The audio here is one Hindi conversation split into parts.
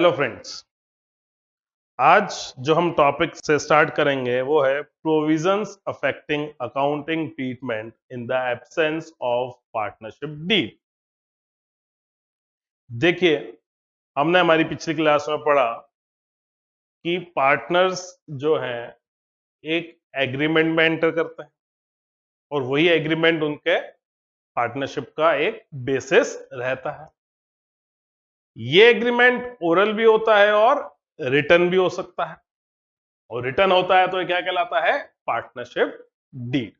Hello friends. आज जो हम टॉपिक से स्टार्ट करेंगे वो है provisions affecting accounting treatment in the absence of partnership deed. देखिए, हमने हमारी पिछली क्लास में पढ़ा कि पार्टनर्स जो हैं एक एग्रीमेंट में एंटर करते हैं और वही एग्रीमेंट उनके पार्टनरशिप का एक बेसिस रहता है। ये एग्रीमेंट ओरल भी होता है और रिटर्न भी हो सकता है, और रिटर्न होता है तो ये क्या कहलाता है? Partnership deed.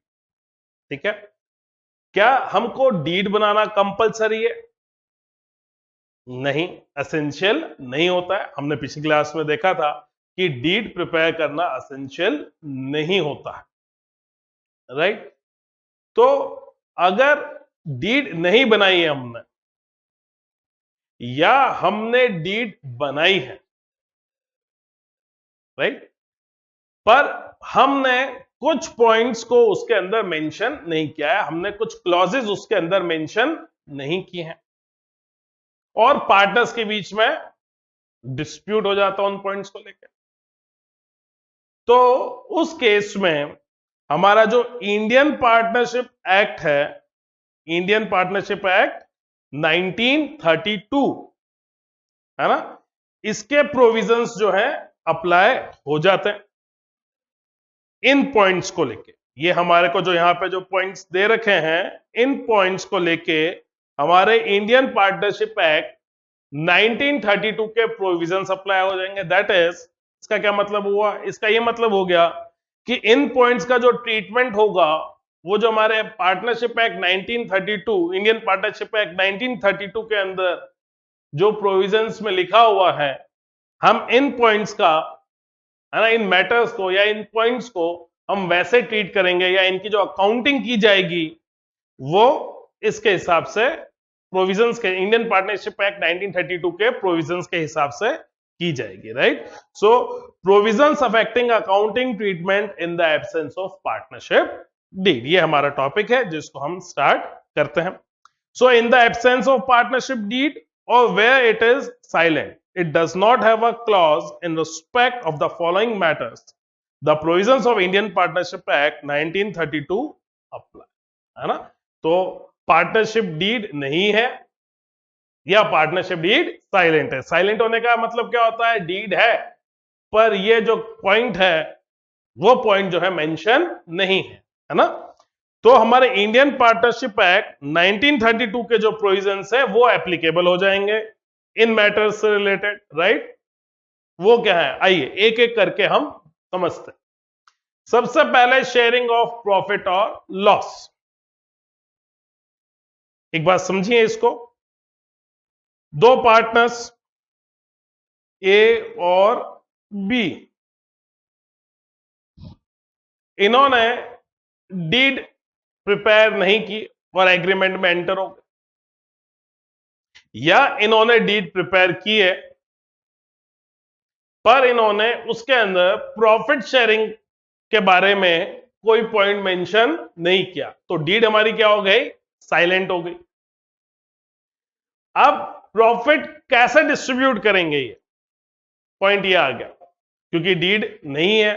ठीक है। क्या हमको डीड बनाना कंपलसरी है? नहीं, एसेंशियल नहीं होता है। हमने पिछली क्लास में देखा था कि डीड प्रिपेयर करना एसेंशियल नहीं होता है, राइट? तो अगर डीड नहीं बनाई है हमने, या हमने डीड बनाई है, राइट, पर हमने कुछ पॉइंट्स को उसके अंदर मेंशन नहीं किया है, हमने कुछ क्लॉजेस उसके अंदर मेंशन नहीं किए हैं, और पार्टनर्स के बीच में डिस्प्यूट हो जाता है उन पॉइंट्स को लेकर, तो उस केस में हमारा जो इंडियन पार्टनरशिप एक्ट है, इंडियन पार्टनरशिप एक्ट 1932, है ना, इसके प्रोविजंस जो है अप्लाई हो जाते हैं इन पॉइंट्स को लेके। ये हमारे को जो यहां पे जो पॉइंट्स दे रखे हैं, इन पॉइंट्स को लेके हमारे इंडियन पार्टनरशिप एक्ट 1932 के प्रोविजंस अप्लाई हो जाएंगे। दैट इज, इसका क्या मतलब हुआ? इसका ये मतलब हो गया कि इन पॉइंट्स का जो ट्रीटमेंट होगा, वो जो हमारे partnership act 1932, Indian partnership act 1932 के अंदर जो प्रोविजंस में लिखा हुआ है, हम इन पॉइंट्स का, है ना, इन मैटर्स को या इन पॉइंट्स को हम वैसे ट्रीट करेंगे, या इनकी जो अकाउंटिंग की जाएगी वो इसके हिसाब से, प्रोविजंस के, इंडियन पार्टनरशिप एक्ट 1932 के प्रोविजंस के हिसाब से की जाएगी, right? So provisions affecting accounting treatment in the absence of partnership deed, ये हमारा टॉपिक है जिसको हम स्टार्ट करते हैं। So in the absence of partnership deed, or where it is silent, it does not have a clause in respect of the following matters, the provisions of Indian Partnership Act 1932 apply, है ना? तो पार्टनरशिप डीड नहीं है, या पार्टनरशिप डीड साइलेंट है। साइलेंट होने का मतलब क्या होता है? डीड है, पर ये जो पॉइंट है वो पॉइंट जो है मेंशन नहीं है ना? तो हमारे इंडियन पार्टनरशिप एक्ट 1932 के जो प्रोविजंस है वो एप्लीकेबल हो जाएंगे इन मैटर्स से रिलेटेड, राइट? वो क्या है, आइए एक एक करके हम समझते हैं। सबसे पहले शेयरिंग ऑफ प्रॉफिट और लॉस। एक बात समझिए इसको, दो पार्टनर्स ए और बी, इन्होंने डीड प्रिपेयर नहीं की और एग्रीमेंट में एंटर हो गए, या इन्होंने डीड प्रिपेयर की है पर इन्होंने उसके अंदर प्रॉफिट शेयरिंग के बारे में कोई पॉइंट मेंशन नहीं किया, तो डीड हमारी क्या हो गई? साइलेंट हो गई। अब प्रॉफिट कैसे डिस्ट्रीब्यूट करेंगे, ये पॉइंट ये आ गया, क्योंकि डीड नहीं है,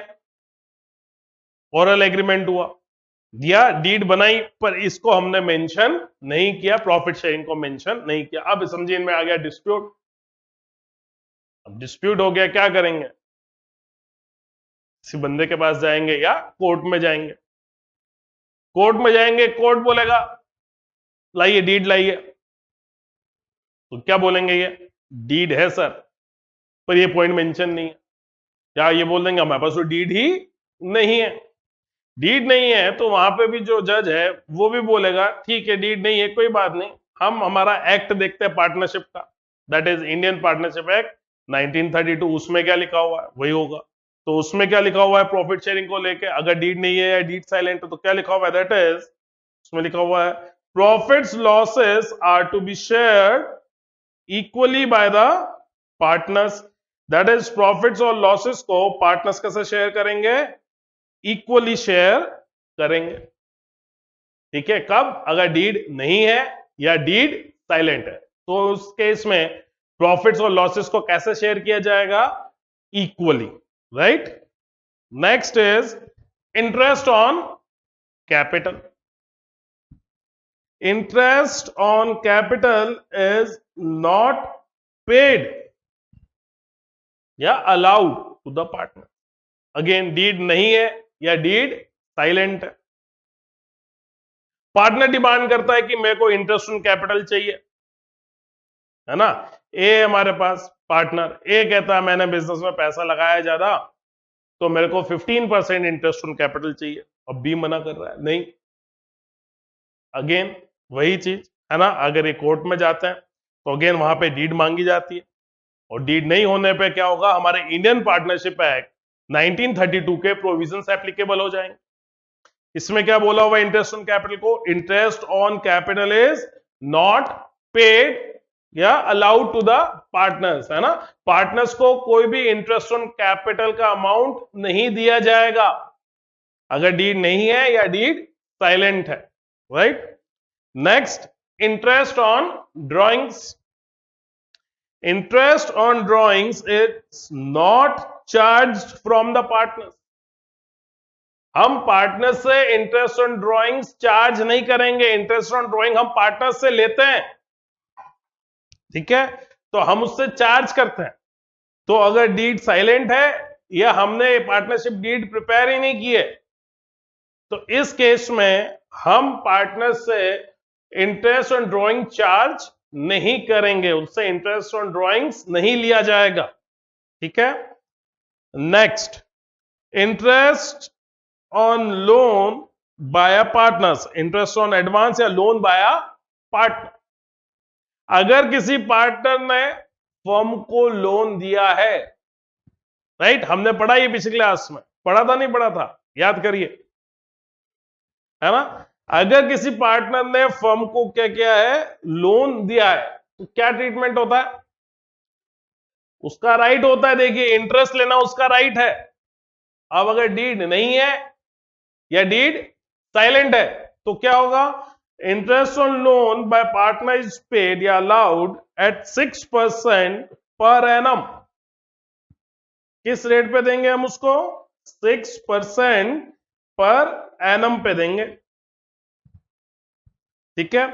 ओरल एग्रीमेंट हुआ, दिया, डीड बनाई, पर इसको हमने मेंशन नहीं किया, प्रॉफिट शेयरिंग को मेंशन नहीं किया। अब समझिए इनमें आ गया डिस्प्यूट। अब डिस्प्यूट हो गया, क्या करेंगे? किसी बंदे के पास जाएंगे या कोर्ट में जाएंगे? कोर्ट में जाएंगे, कोर्ट बोलेगा लाइए डीड लाइए, तो क्या बोलेंगे? ये डीड है सर, पर ये पॉइंट मेंशन नहीं है। या ये बोल देंगे हमारे पास तो डीड ही नहीं है। डीड नहीं है तो वहां पे भी जो जज है वो भी बोलेगा ठीक है डीड नहीं है, कोई बात नहीं, हम हमारा एक्ट देखते हैं पार्टनरशिप का, that is Indian partnership act 1932, उसमें क्या लिखा हुआ है वही होगा। तो उसमें क्या लिखा हुआ है प्रॉफिट शेयरिंग को लेके? अगर डीड नहीं है या डीड साइलेंट है तो क्या लिखा हुआ है? दैट इज, उसमें लिखा हुआ है profits losses are to be shared equally by the partners. That is, profits और लॉसेस को पार्टनर्स कैसे शेयर करेंगे? इक्वली शेयर करेंगे। ठीक है, कब? अगर डीड नहीं है या डीड साइलेंट है, तो उस केस में प्रॉफिट्स और लॉसेस को कैसे शेयर किया जाएगा? Equally, right? Next is interest on capital. Interest on capital is not paid या allowed to the partner. Again deed नहीं है या डीड साइलेंट है. पार्टनर डिमांड करता है कि मेरे को इंटरेस्ट ऑन कैपिटल चाहिए, है ना? ए हमारे पास पार्टनर ए कहता है मैंने बिजनेस में पैसा लगाया ज्यादा, तो मेरे को 15% इंटरेस्ट ऑन कैपिटल चाहिए. अब बी मना कर रहा है, नहीं. अगेन वही चीज है ना, अगर ये कोर्ट में जाते हैं तो अगेन वहां पे डीड मांगी जाती है, और डीड नहीं होने पे क्या होगा? हमारे इंडियन पार्टनरशिप एक्ट 1932 के प्रोविजंस एप्लीकेबल हो जाएंगे. इसमें क्या बोला हुआ इंटरेस्ट ऑन कैपिटल को? Interest on capital is not paid या अलाउड टू द पार्टनर्स, है ना? पार्टनर्स को कोई भी इंटरेस्ट ऑन कैपिटल का अमाउंट नहीं दिया जाएगा अगर डीड नहीं है या डीड साइलेंट है, right? Next, interest on drawings. Interest on drawings is not charged from the partners. हम पार्टनर से इंटरेस्ट ऑन ड्रॉइंग्स चार्ज नहीं करेंगे. इंटरेस्ट ऑन ड्रॉइंग हम पार्टनर से लेते हैं, ठीक है? तो हम उससे चार्ज करते हैं. तो अगर डीड साइलेंट है या हमने पार्टनरशिप डीड प्रिपेयर ही नहीं की है, तो इस केस में हम पार्टनर से इंटरेस्ट ऑन ड्रॉइंग चार्ज नहीं करेंगे, उससे इंटरेस्ट ऑन ड्रॉइंग्स नहीं लिया जाएगा, ठीक है? Next, interest on loan bye partners. Interest on advance या लोन बाय पार्टनर. अगर किसी पार्टनर ने फर्म को लोन दिया है, राइट? हमने पढ़ा ये पिछली क्लास में, पढ़ा था नहीं पढ़ा था? याद करिए, है ना? अगर किसी पार्टनर ने फर्म को क्या किया है? लोन दिया है, तो क्या ट्रीटमेंट होता है? उसका राइट होता है, देखिए, इंटरेस्ट लेना उसका राइट है. अब अगर डीड नहीं है या डीड साइलेंट है तो क्या होगा? Interest on loan by partner is paid या अलाउड एट 6% पर एनम. किस रेट पे देंगे हम उसको? 6% पर एनम पे देंगे, ठीक है?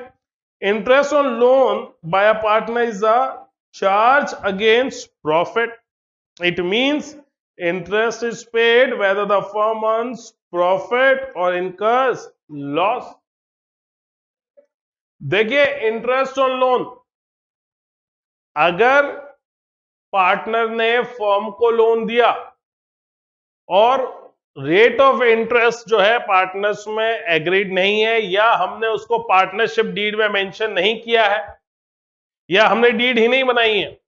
Interest on loan by a partner is a charge against profit. It means interest is paid whether the firm earns profit or incurs loss. देखिए, इंटरेस्ट ऑन लोन, अगर पार्टनर ने फर्म को लोन दिया और रेट ऑफ इंटरेस्ट जो है पार्टनर्स में एग्रीड नहीं है, या हमने उसको पार्टनरशिप डीड में मेंशन नहीं किया है, या हमने डीड ही नहीं बनाई है,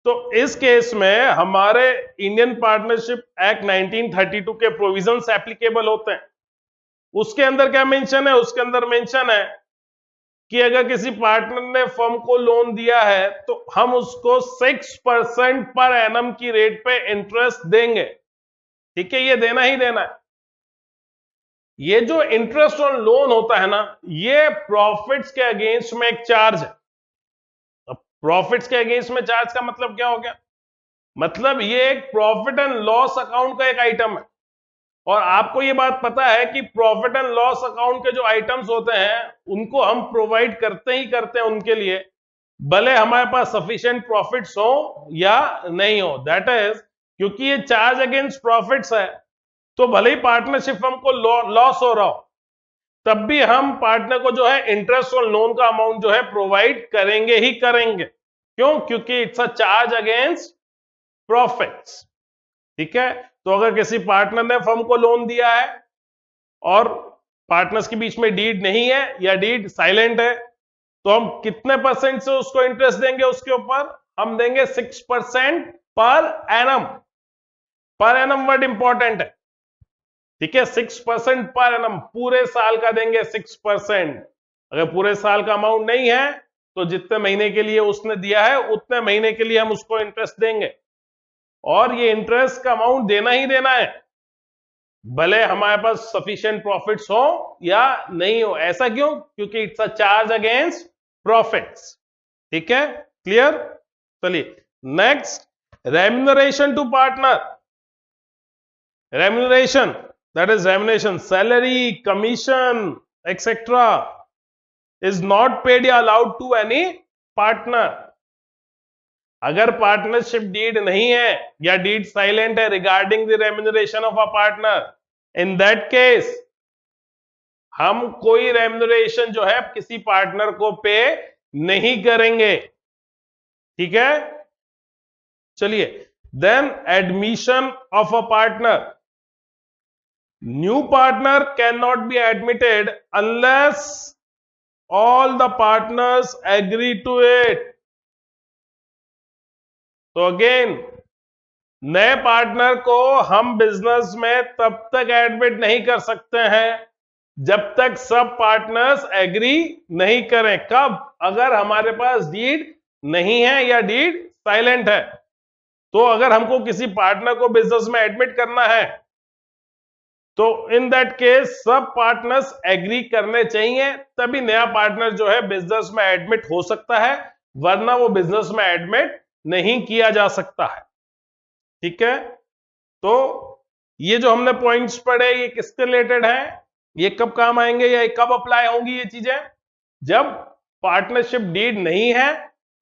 तो इस केस में हमारे इंडियन पार्टनरशिप एक्ट 1932 के प्रोविजंस एप्लीकेबल होते हैं. उसके अंदर क्या मेंशन है? उसके अंदर मेंशन है कि अगर किसी पार्टनर ने फर्म को लोन दिया है तो हम उसको 6% पर एनम की रेट पे इंटरेस्ट देंगे, ठीक है? ये देना ही देना है. ये जो इंटरेस्ट ऑन लोन होता है ना, ये प्रॉफिट्स के अगेंस्ट में एक चार्ज है. प्रॉफिट्स के अगेंस्ट में चार्ज का मतलब क्या हो गया? मतलब ये एक प्रॉफिट एंड लॉस अकाउंट का एक आइटम है. और आपको ये बात पता है कि प्रॉफिट एंड लॉस अकाउंट के जो आइटम्स होते हैं उनको हम प्रोवाइड करते ही करते हैं उनके लिए, भले हमारे पास सफिशिएंट प्रॉफिट्स हो या नहीं हो. दैट इज, क्योंकि ये चार्ज अगेंस्ट प्रॉफिट्स है, तो भले ही पार्टनरशिप फर्म को लॉस हो रहा हो, तब भी हम पार्टनर को जो है इंटरेस्ट और लोन का अमाउंट जो है प्रोवाइड करेंगे ही करेंगे. क्यों? क्योंकि it's a charge against profits, ठीक है? तो अगर किसी पार्टनर ने फर्म को लोन दिया है और पार्टनर्स के बीच में डीड नहीं है या डीड साइलेंट है, तो हम कितने परसेंट से उसको इंटरेस्ट देंगे? उसके ऊपर हम देंगे 6% per annum. Per annum word important है, ठीक है? 6% पर एनम, पूरे साल का देंगे 6%. अगर पूरे साल का अमाउंट नहीं है तो जितने महीने के लिए उसने दिया है उतने महीने के लिए हम उसको इंटरेस्ट देंगे. और ये इंटरेस्ट का अमाउंट देना ही देना है, भले हमारे पास सफिशिएंट प्रॉफिट्स हो या नहीं हो. ऐसा क्यों? क्योंकि it's a charge against profits, ठीक है? क्लियर? चलिए next, remuneration to partner. Remuneration, that is remuneration, salary, commission etcetera is not paid या अलाउड टू एनी पार्टनर। अगर पार्टनरशिप डीड नहीं है या डीड साइलेंट है regarding the remuneration of a partner, in that case हम कोई रेम्यूनरेशन जो है किसी पार्टनर को पे नहीं करेंगे। ठीक है, चलिए then admission of a partner. New partner cannot be admitted unless all the partners agree to it. तो अगेन, नए पार्टनर को हम बिजनेस में तब तक एडमिट नहीं कर सकते हैं जब तक सब पार्टनर्स एग्री नहीं करें। कब? अगर हमारे पास डीड नहीं है या डीड साइलेंट है। तो अगर हमको किसी पार्टनर को बिजनेस में एडमिट करना है तो इन दैट केस सब पार्टनर्स एग्री करने चाहिए, तभी नया पार्टनर जो है बिजनेस में एडमिट हो सकता है, वरना वो बिजनेस में एडमिट नहीं किया जा सकता है। ठीक है, तो ये जो हमने पॉइंट्स पढ़े ये किसके रिलेटेड है, ये कब काम आएंगे या कब अप्लाई होंगी ये चीजें? जब पार्टनरशिप डीड नहीं है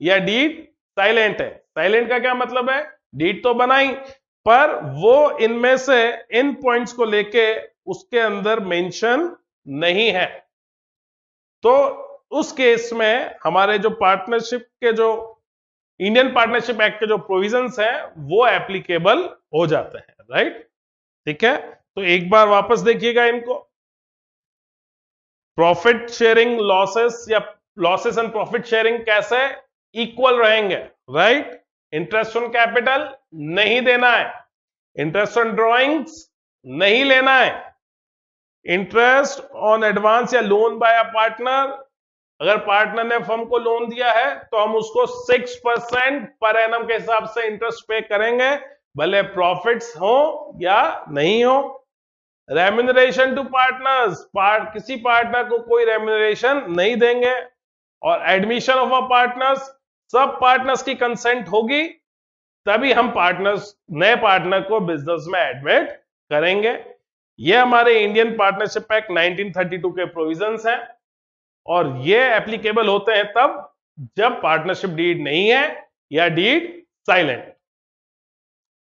या डीड साइलेंट है। साइलेंट का क्या मतलब है? डीड तो बनाई पर वो इनमें से इन पॉइंट्स को लेके उसके अंदर मेंशन नहीं है। तो उस केस में हमारे जो पार्टनरशिप के जो इंडियन पार्टनरशिप एक्ट के जो प्रोविजंस हैं वो एप्लीकेबल हो जाते हैं। राइट, ठीक है, तो एक बार वापस देखिएगा इनको। प्रॉफिट शेयरिंग लॉसेस या लॉसेस एंड प्रॉफिट शेयरिंग कैसे इक्वल रहेंगे? राइट, इंटरेस्ट ऑन कैपिटल नहीं देना है, इंटरेस्ट ऑन ड्रॉइंग्स नहीं लेना है, इंटरेस्ट ऑन एडवांस या लोन बाय अ पार्टनर, अगर पार्टनर ने फर्म को लोन दिया है तो हम उसको 6% पर एनम के हिसाब से इंटरेस्ट पे करेंगे, भले प्रॉफिट्स हो या नहीं हो। रेम्यूनरेशन टू पार्टनर्स, किसी पार्टनर को कोई रेम्यूनरेशन नहीं देंगे। और एडमिशन ऑफ अ पार्टनर्स, सब पार्टनर्स की कंसेंट होगी तभी हम पार्टनर्स नए पार्टनर को बिजनेस में एडमिट करेंगे। ये हमारे इंडियन पार्टनरशिप एक्ट 1932 के प्रोविजंस हैं और ये एप्लीकेबल होते हैं तब जब पार्टनरशिप डीड नहीं है या डीड साइलेंट।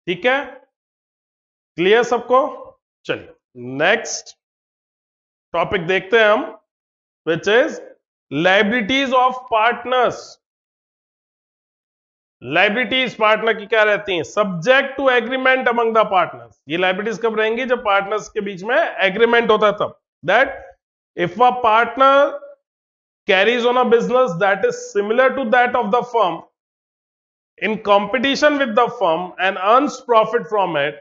ठीक है, क्लियर सबको? चलिए नेक्स्ट टॉपिक देखते हैं हम, which is liabilities of partners. Liabilities partner की क्या रहती हैं? Subject to agreement among the partners. ये लायबिलिटीज कब रहेंगी? जब पार्टनर्स के बीच में एग्रीमेंट होता है तब। That if a partner carries on a business that is similar to that of the firm in competition with the firm and earns profit from it,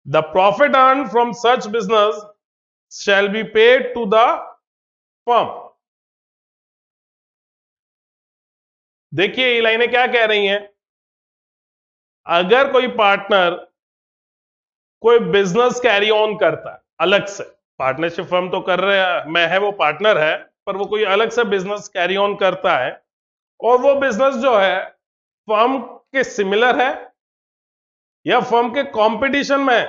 the profit earned from such business shall be paid to the firm. देखिए ये लाइनें क्या कह रही हैं? अगर कोई पार्टनर कोई बिजनेस कैरी ऑन करता है अलग से, पार्टनरशिप फर्म तो कर रहे में है, वो पार्टनर है, पर वो कोई अलग से बिजनेस कैरी ऑन करता है और वो बिजनेस जो है फर्म के सिमिलर है या फर्म के कंपटीशन में है।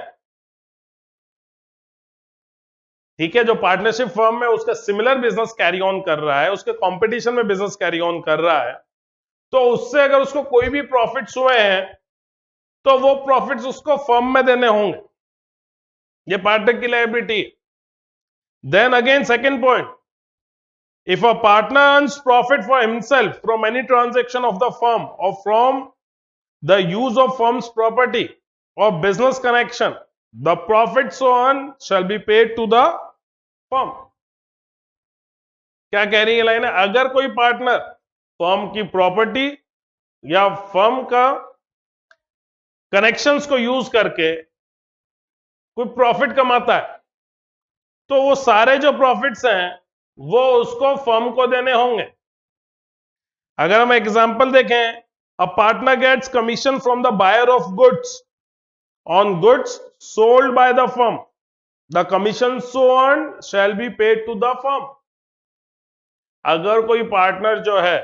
ठीक है, जो पार्टनरशिप फर्म में उसका सिमिलर बिजनेस कैरी ऑन कर रहा है, उसके कंपटीशन में बिजनेस कैरी ऑन कर रहा है, तो उससे अगर उसको कोई भी प्रॉफिट्स हुए हैं तो वो प्रॉफिट्स उसको फर्म में देने होंगे। ये पार्टनर की liability. Then again second point, if a partner earns profit for himself from any transaction of the firm or from the use of firm's property or business connection, the profit so earned shall be paid to the firm. क्या कह रही है लाइन? अगर कोई पार्टनर फर्म की प्रॉपर्टी या फर्म का कनेक्शंस को यूज करके कोई प्रॉफिट कमाता है तो वो सारे जो प्रॉफिट्स हैं वो उसको फर्म को देने होंगे। अगर हम एग्जांपल देखें, a partner gets commission from the buyer of goods on goods sold by the firm, the commission so earned shall be paid to the firm. अगर कोई पार्टनर जो है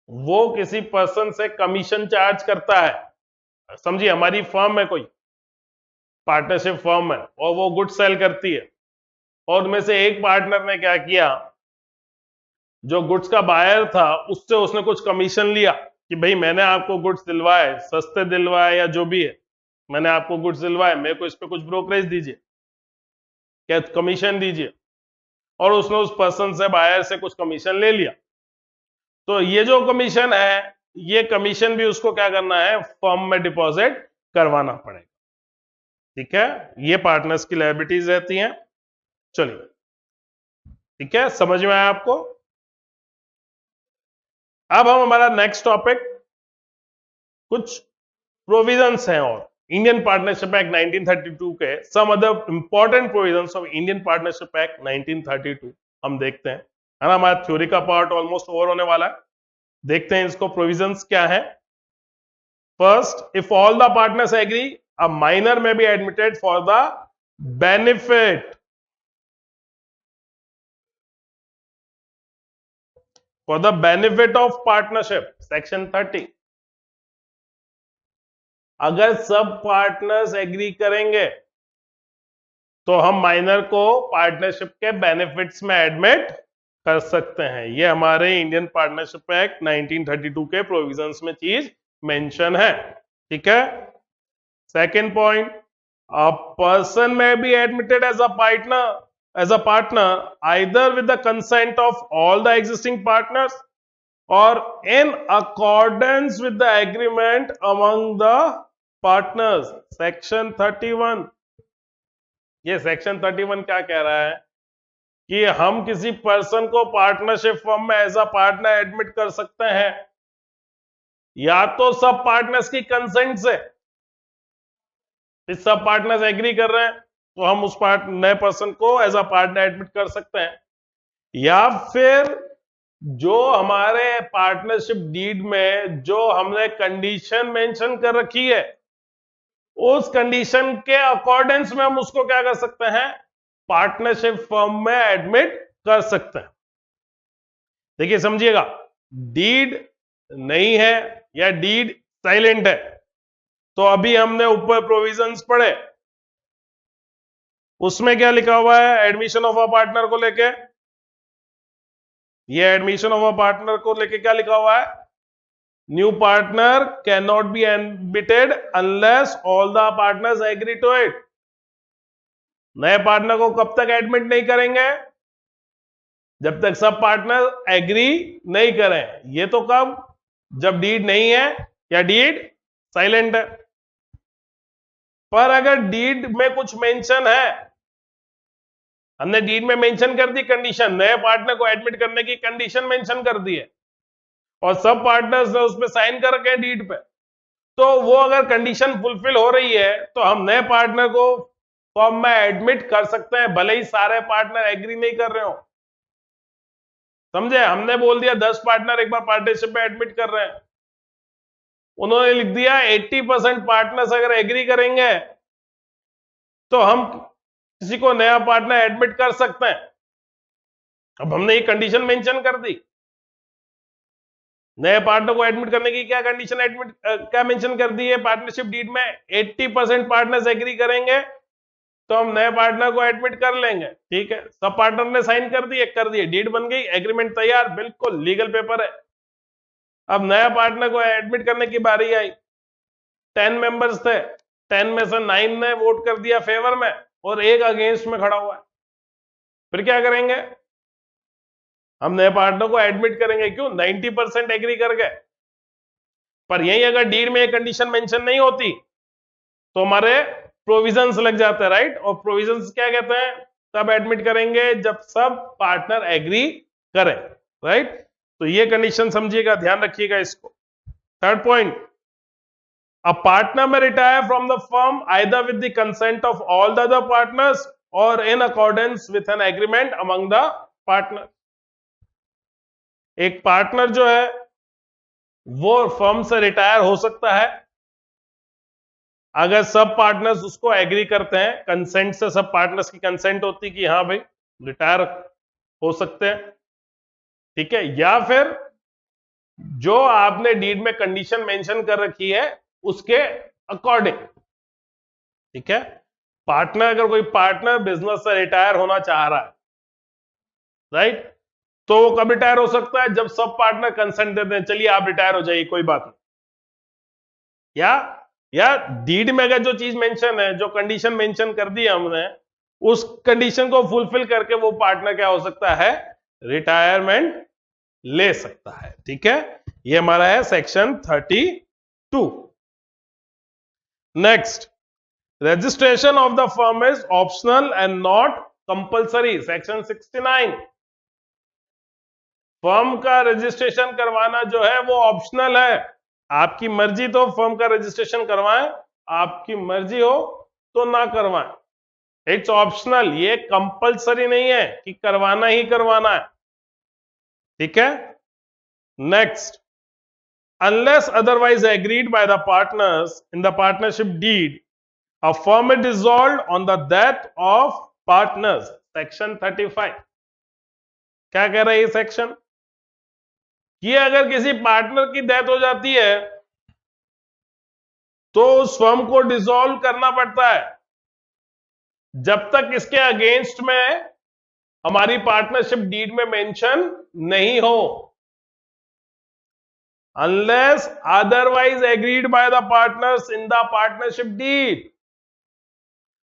वो किसी पर्सन से कमीशन चार्ज करता है। समझिए, हमारी फर्म है, कोई पार्टनरशिप फर्म है और वो गुड सेल करती है, और उनमें से एक पार्टनर ने क्या किया, जो गुड्स का बायर था उससे उसने कुछ कमीशन लिया कि भाई मैंने आपको गुड्स दिलवाए, सस्ते दिलवाए या जो भी है, मैंने आपको गुड्स दिलवाए, मेरे को इस पे कुछ ब्रोकरेज दीजिए, क्या कमीशन दीजिए, और उसने उस पर्सन से, बायर से कुछ कमीशन ले लिया। तो ये जो कमीशन है, ये कमीशन भी उसको क्या करना है, फर्म में डिपॉजिट करवाना पड़ेगा। ठीक है, ये पार्टनर्स की लायबिलिटीज रहती हैं। चलिए, ठीक है, समझ में आया आपको। अब हम हमारा नेक्स्ट टॉपिक, कुछ प्रोविजंस हैं और इंडियन पार्टनरशिप एक्ट 1932 के some other important provisions of Indian partnership act 1932 हम देखते हैं, है ना। हमारा थ्योरी का पार्ट ऑलमोस्ट ओवर होने वाला है। देखते हैं इसको प्रोविजंस क्या है। First, if all the partners agree, a minor may be admitted for the benefit of partnership, section 30। अगर सब पार्टनर्स एग्री करेंगे तो हम माइनर को पार्टनरशिप के बेनिफिट्स में एडमिट कर सकते हैं। ये हमारे इंडियन पार्टनरशिप एक्ट 1932 के प्रोविजंस में चीज मेंशन है। ठीक है। Second point, a person may be admitted as a partner either with the consent of all the existing partners or in accordance with the agreement among the partners, section 31। ये सेक्शन 31 क्या कह रहा है कि हम किसी पर्सन को पार्टनरशिप फर्म में एज अ पार्टनर एडमिट कर सकते हैं या तो सब पार्टनर्स की कंसेंट से, सब पार्टनर्स एग्री कर रहे हैं तो हम उस नए पर्सन को एज अ पार्टनर एडमिट कर सकते हैं, या फिर जो हमारे पार्टनरशिप डीड में जो हमने कंडीशन मेंशन कर रखी है उस कंडीशन के अकॉर्डेंस में हम उसको क्या कर सकते हैं, पार्टनरशिप फर्म में एडमिट कर सकते हैं। देखिए समझिएगा, डीड नहीं है या डीड साइलेंट है, तो अभी हमने ऊपर प्रोविजंस पढ़े, उसमें क्या लिखा हुआ है एडमिशन ऑफ अ पार्टनर को लेके, ये एडमिशन ऑफ अ पार्टनर को लेके क्या लिखा हुआ है, new partner cannot be admitted unless all the partners agree to it. नए पार्टनर को कब तक एडमिट नहीं करेंगे, जब तक सब पार्टनर एग्री नहीं करें। ये तो कब, जब डीड नहीं है या डीड साइलेंट है। पर अगर डीड में कुछ मेंशन है, हमने डीड में मेंशन कर दी कंडीशन, नए पार्टनर को एडमिट करने की कंडीशन मेंशन कर दी है और सब पार्टनर्स ने उसमें साइन कर रखे हैं डीड पे, तो वो अगर कंडीशन फुलफिल हो रही है तो हम नए पार्टनर को फर्म में एडमिट कर सकते हैं, भले ही सारे पार्टनर एग्री नहीं कर रहे हो। समझे, हमने बोल दिया 10 पार्टनर एक बार पार्टनरशिप में एडमिट कर रहे हैं, उन्होंने लिख दिया 80% पार्टनर्स अगर एग्री करेंगे तो हम किसी को नया पार्टनर एडमिट कर सकते हैं। अब हमने ये कंडीशन मेंशन कर दी, नए पार्टनर को एडमिट करने की क्या कंडीशन क्या मेंशन कर दी है पार्टनरशिप डीड में, 80% पार्टनर्स एग्री करेंगे तो हम नए पार्टनर को एडमिट कर लेंगे। ठीक है, सब पार्टनर ने साइन कर दिए, डीड बन गई, एग्रीमेंट तैयार, बिल्कुल लीगल पेपर है। अब नया पार्टनर को एडमिट करने की बारी आई, 10 मेंबर्स थे, 10 में से 9 ने वोट कर दिया फेवर में और एक अगेंस्ट में खड़ा हुआ है, फिर क्या करेंगे, हम नए पार्टनर को एडमिट करेंगे, क्यों, 90% एग्री कर गए। पर यही अगर डीड में कंडीशन मेंशन नहीं होती तो हमारे प्रोविजंस लग जाते हैं, राइट। और प्रोविजंस क्या कहते हैं, तब एडमिट करेंगे जब सब पार्टनर एग्री करें, राइट। तो ये कंडीशन समझिएगा, ध्यान रखिएगा इसको। Third point, a partner may retire from the firm either with the consent of all the other partners or in accordance with an agreement among the partner. एक पार्टनर जो है वो फर्म से रिटायर हो सकता है अगर सब पार्टनर्स उसको एग्री करते हैं, कंसेंट से, सब पार्टनर्स की कंसेंट होती कि हाँ भाई रिटायर हो सकते हैं। ठीक है, या फिर जो आपने डीड में कंडीशन मेंशन कर रखी है उसके अकॉर्डिंग, ठीक है। पार्टनर, अगर कोई पार्टनर बिजनेस से रिटायर होना चाह रहा है, राइट, तो वो कब रिटायर हो सकता है? जब सब पार्टनर कंसेंट देते हैं, चलिए आप रिटायर हो जाइए, कोई बात नहीं। या डीड में अगर जो चीज मेंशन है, जो कंडीशन मेंशन कर दी हमने, उस कंडीशन को फुलफिल करके वो पार्टनर क्या हो सकता है? रिटायरमेंट ले सकता है, ठीक है। ये हमारा है section 32। Next, registration of the firm is optional and not compulsory, section 69। Firm का रजिस्ट्रेशन करवाना जो है वो ऑप्शनल है, आपकी मर्जी तो फर्म का रजिस्ट्रेशन करवाएं, आपकी मर्जी हो तो ना करवाएं, इट्स ऑप्शनल, ये कंपल्सरी नहीं है कि करवाना ही करवाना है, ठीक है। Next, unless otherwise agreed by the partners in the partnership deed, a firm is dissolved on the death of partners, section 35। क्या कह रहा है ये सेक्शन? कि अगर किसी पार्टनर की डेथ हो जाती है तो उस फर्म को डिसॉल्व करना पड़ता है जब तक इसके अगेंस्ट में हमारी पार्टनरशिप डीड में मेंशन नहीं हो, unless otherwise agreed by the partners in the partnership deed।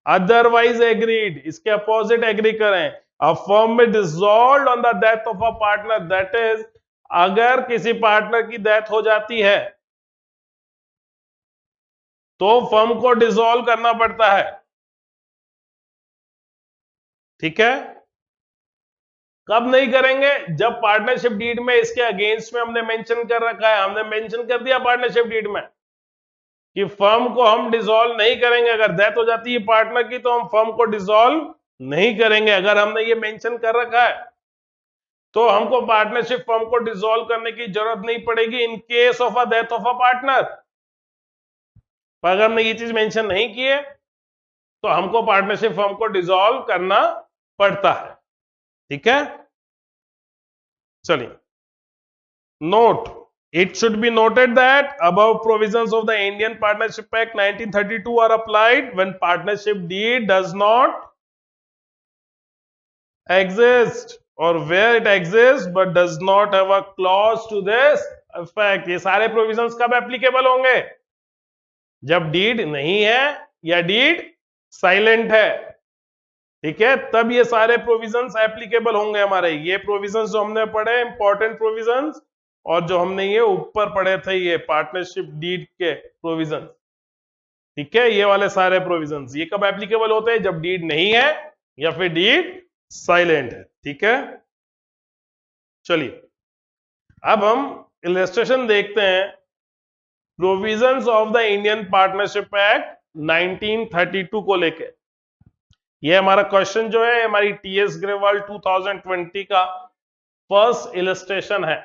otherwise agreed, इसके अपोजिट एग्री करें। a firm में dissolved on the death of a partner, that is, अगर किसी पार्टनर की डेथ हो जाती है तो फर्म को डिसॉल्व करना पड़ता है, ठीक है। कब नहीं करेंगे? जब पार्टनरशिप डीड में इसके अगेंस्ट में हमने मेंशन कर रखा है, हमने मेंशन कर दिया पार्टनरशिप डीड में कि फर्म को हम डिसॉल्व नहीं करेंगे, अगर डेथ हो जाती है पार्टनर की तो हम फर्म को डिसॉल्व नहीं करेंगे, अगर हमने ये मेंशन कर रखा है तो हमको पार्टनरशिप फर्म को डिसॉल्व करने की जरूरत नहीं पड़ेगी in case of a death of a partner. पर अगर हमने ये चीज मेंशन नहीं की है तो हमको पार्टनरशिप फर्म को डिसॉल्व करना पड़ता है, ठीक है। चलिए, note, it should be noted that above provisions of the Indian Partnership Act 1932 are applied when partnership deed does not exist or where it exists but does not have a clause to this effect। ये सारे प्रोविजंस कब एप्लीकेबल होंगे? जब डीड नहीं है या डीड साइलेंट है, ठीक है, तब ये सारे प्रोविजंस एप्लीकेबल होंगे हमारे। ये प्रोविजंस जो हमने पढ़े इंपॉर्टेंट प्रोविजंस, और जो हमने ये ऊपर पढ़े थे ये पार्टनरशिप डीड के प्रोविजन, ठीक है, ये वाले सारे प्रोविजंस ये कब एप्लीकेबल होते हैं? जब डीड नहीं है या फिर डीड साइलेंट है, ठीक है। चलिए, अब हम इलस्ट्रेशन देखते हैं provisions of the Indian partnership act 1932 को लेके। ये हमारा क्वेश्चन जो है हमारी टीएस ग्रेवाल 2020 का फर्स्ट इलस्ट्रेशन है,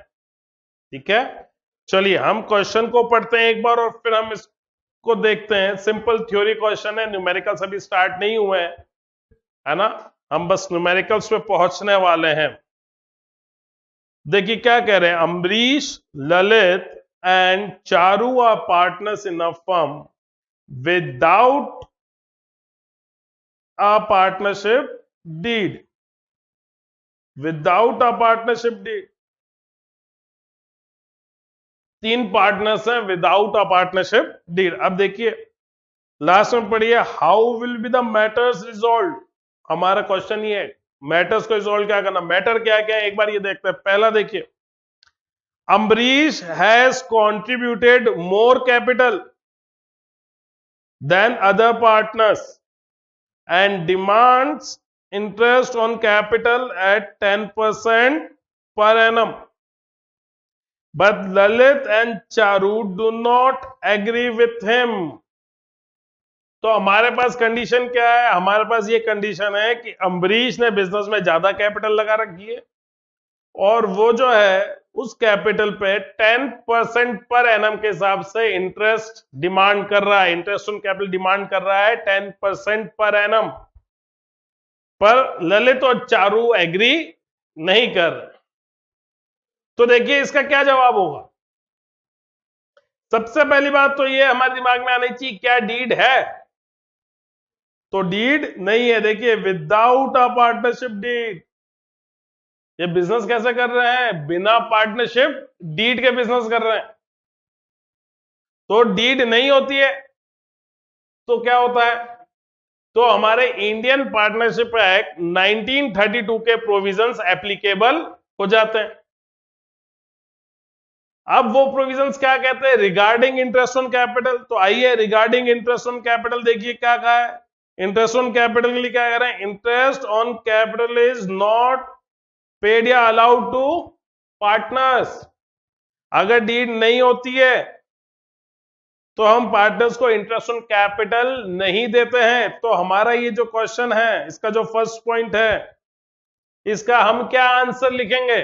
ठीक है। चलिए हम क्वेश्चन को पढ़ते हैं एक बार और फिर हम इसको देखते हैं। सिंपल थ्योरी क्वेश्चन है, न्यूमेरिकल्स अभी स्टार्ट नहीं हुए हैं, है ना, हम बस न्यूमेरिकल्स पे पहुंचने वाले हैं। देखिए क्या कह रहे हैं, Ambarish, Lalit and Charu are partners in a firm without a partnership deed, without a partnership deed. तीन पार्टनर्स हैं विदाउट अ पार्टनरशिप डीड। अब देखिए लास्ट में पढ़िए, how will be the matters resolve. हमारा क्वेश्चन ये है, मैटर्स को रिजॉल्व क्या करना, मैटर क्या क्या है एक बार ये देखते हैं। पहला देखिए, Ambarish has contributed more capital than other partners and demands interest on capital at 10% per annum, but Lalit and Charu do not agree with him। तो हमारे पास कंडीशन क्या है? हमारे पास ये कंडीशन है कि अम्बरीश ने बिजनेस में ज्यादा कैपिटल लगा रखी है और वो जो है उस कैपिटल पे 10% पर एनम के हिसाब से इंटरेस्ट डिमांड कर रहा है, इंटरेस्ट ऑन कैपिटल डिमांड कर रहा है 10% पर एनम, पर ललित और चारू एग्री नहीं कर रहे। तो देखिए इसका क्या जवाब होगा, सबसे पहली बात तो ये हमारे दिमाग में आनी चाहिए, क्या डीड है? तो डीड नहीं है। देखिए, विदाउट अ पार्टनरशिप डीड, ये बिजनेस कैसे कर रहे हैं? बिना पार्टनरशिप डीड के बिजनेस कर रहे हैं। तो डीड नहीं होती है तो क्या होता है? तो हमारे इंडियन पार्टनरशिप एक्ट 1932 के प्रोविजंस एप्लीकेबल हो जाते हैं। अब वो प्रोविजंस क्या कहते हैं? Regarding interest on capital. तो आइए रिगार्डिंग इंटरेस्ट ऑन कैपिटल देखिए क्या कहा है। इंटरेस्ट ऑन कैपिटल के लिए क्या कह रहे हैं? Interest on capital is not paid या अलाउड टू पार्टनर्स। अगर डीड नहीं होती है तो हम पार्टनर्स को इंटरेस्ट ऑन कैपिटल नहीं देते हैं। तो हमारा ये जो क्वेश्चन है, इसका जो फर्स्ट पॉइंट है, इसका हम क्या आंसर लिखेंगे?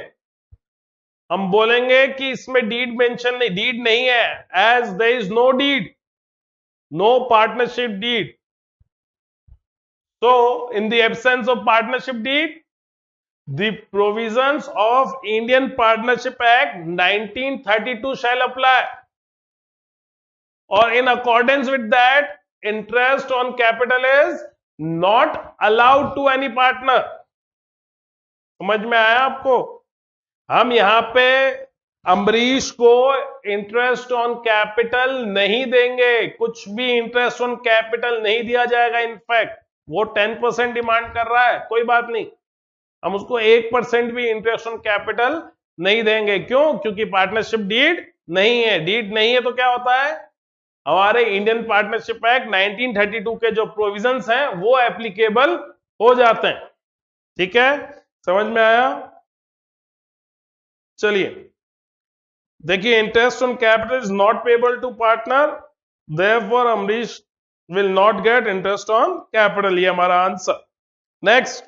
हम बोलेंगे कि इसमें डीड मेंशन नहीं, डीड नहीं है, as there is no deed, no partnership deed. So, in the absence of partnership deed, the provisions of Indian Partnership Act 1932 shall apply. Or in accordance with that, interest on capital is not allowed to any partner. समझ में आया आपको? हम यहां पे अम्बरीश को इंटरेस्ट ऑन कैपिटल नहीं देंगे, कुछ भी इंटरेस्ट ऑन कैपिटल नहीं दिया जाएगा। इनफैक्ट वो 10% डिमांड कर रहा है, कोई बात नहीं, हम उसको 1% भी इंटरेस्ट ऑन कैपिटल नहीं देंगे। क्यों? क्योंकि पार्टनरशिप डीड नहीं है। डीड नहीं है तो क्या होता है? हमारे इंडियन पार्टनरशिप एक्ट 1932 के जो प्रोविजंस हैं वो एप्लीकेबल हो जाते हैं। ठीक है, समझ में आया? चलिए देखिए, interest on capital is not payable to partner, therefore Amrish will not get interest on capital। ये हमारा आंसर। Next,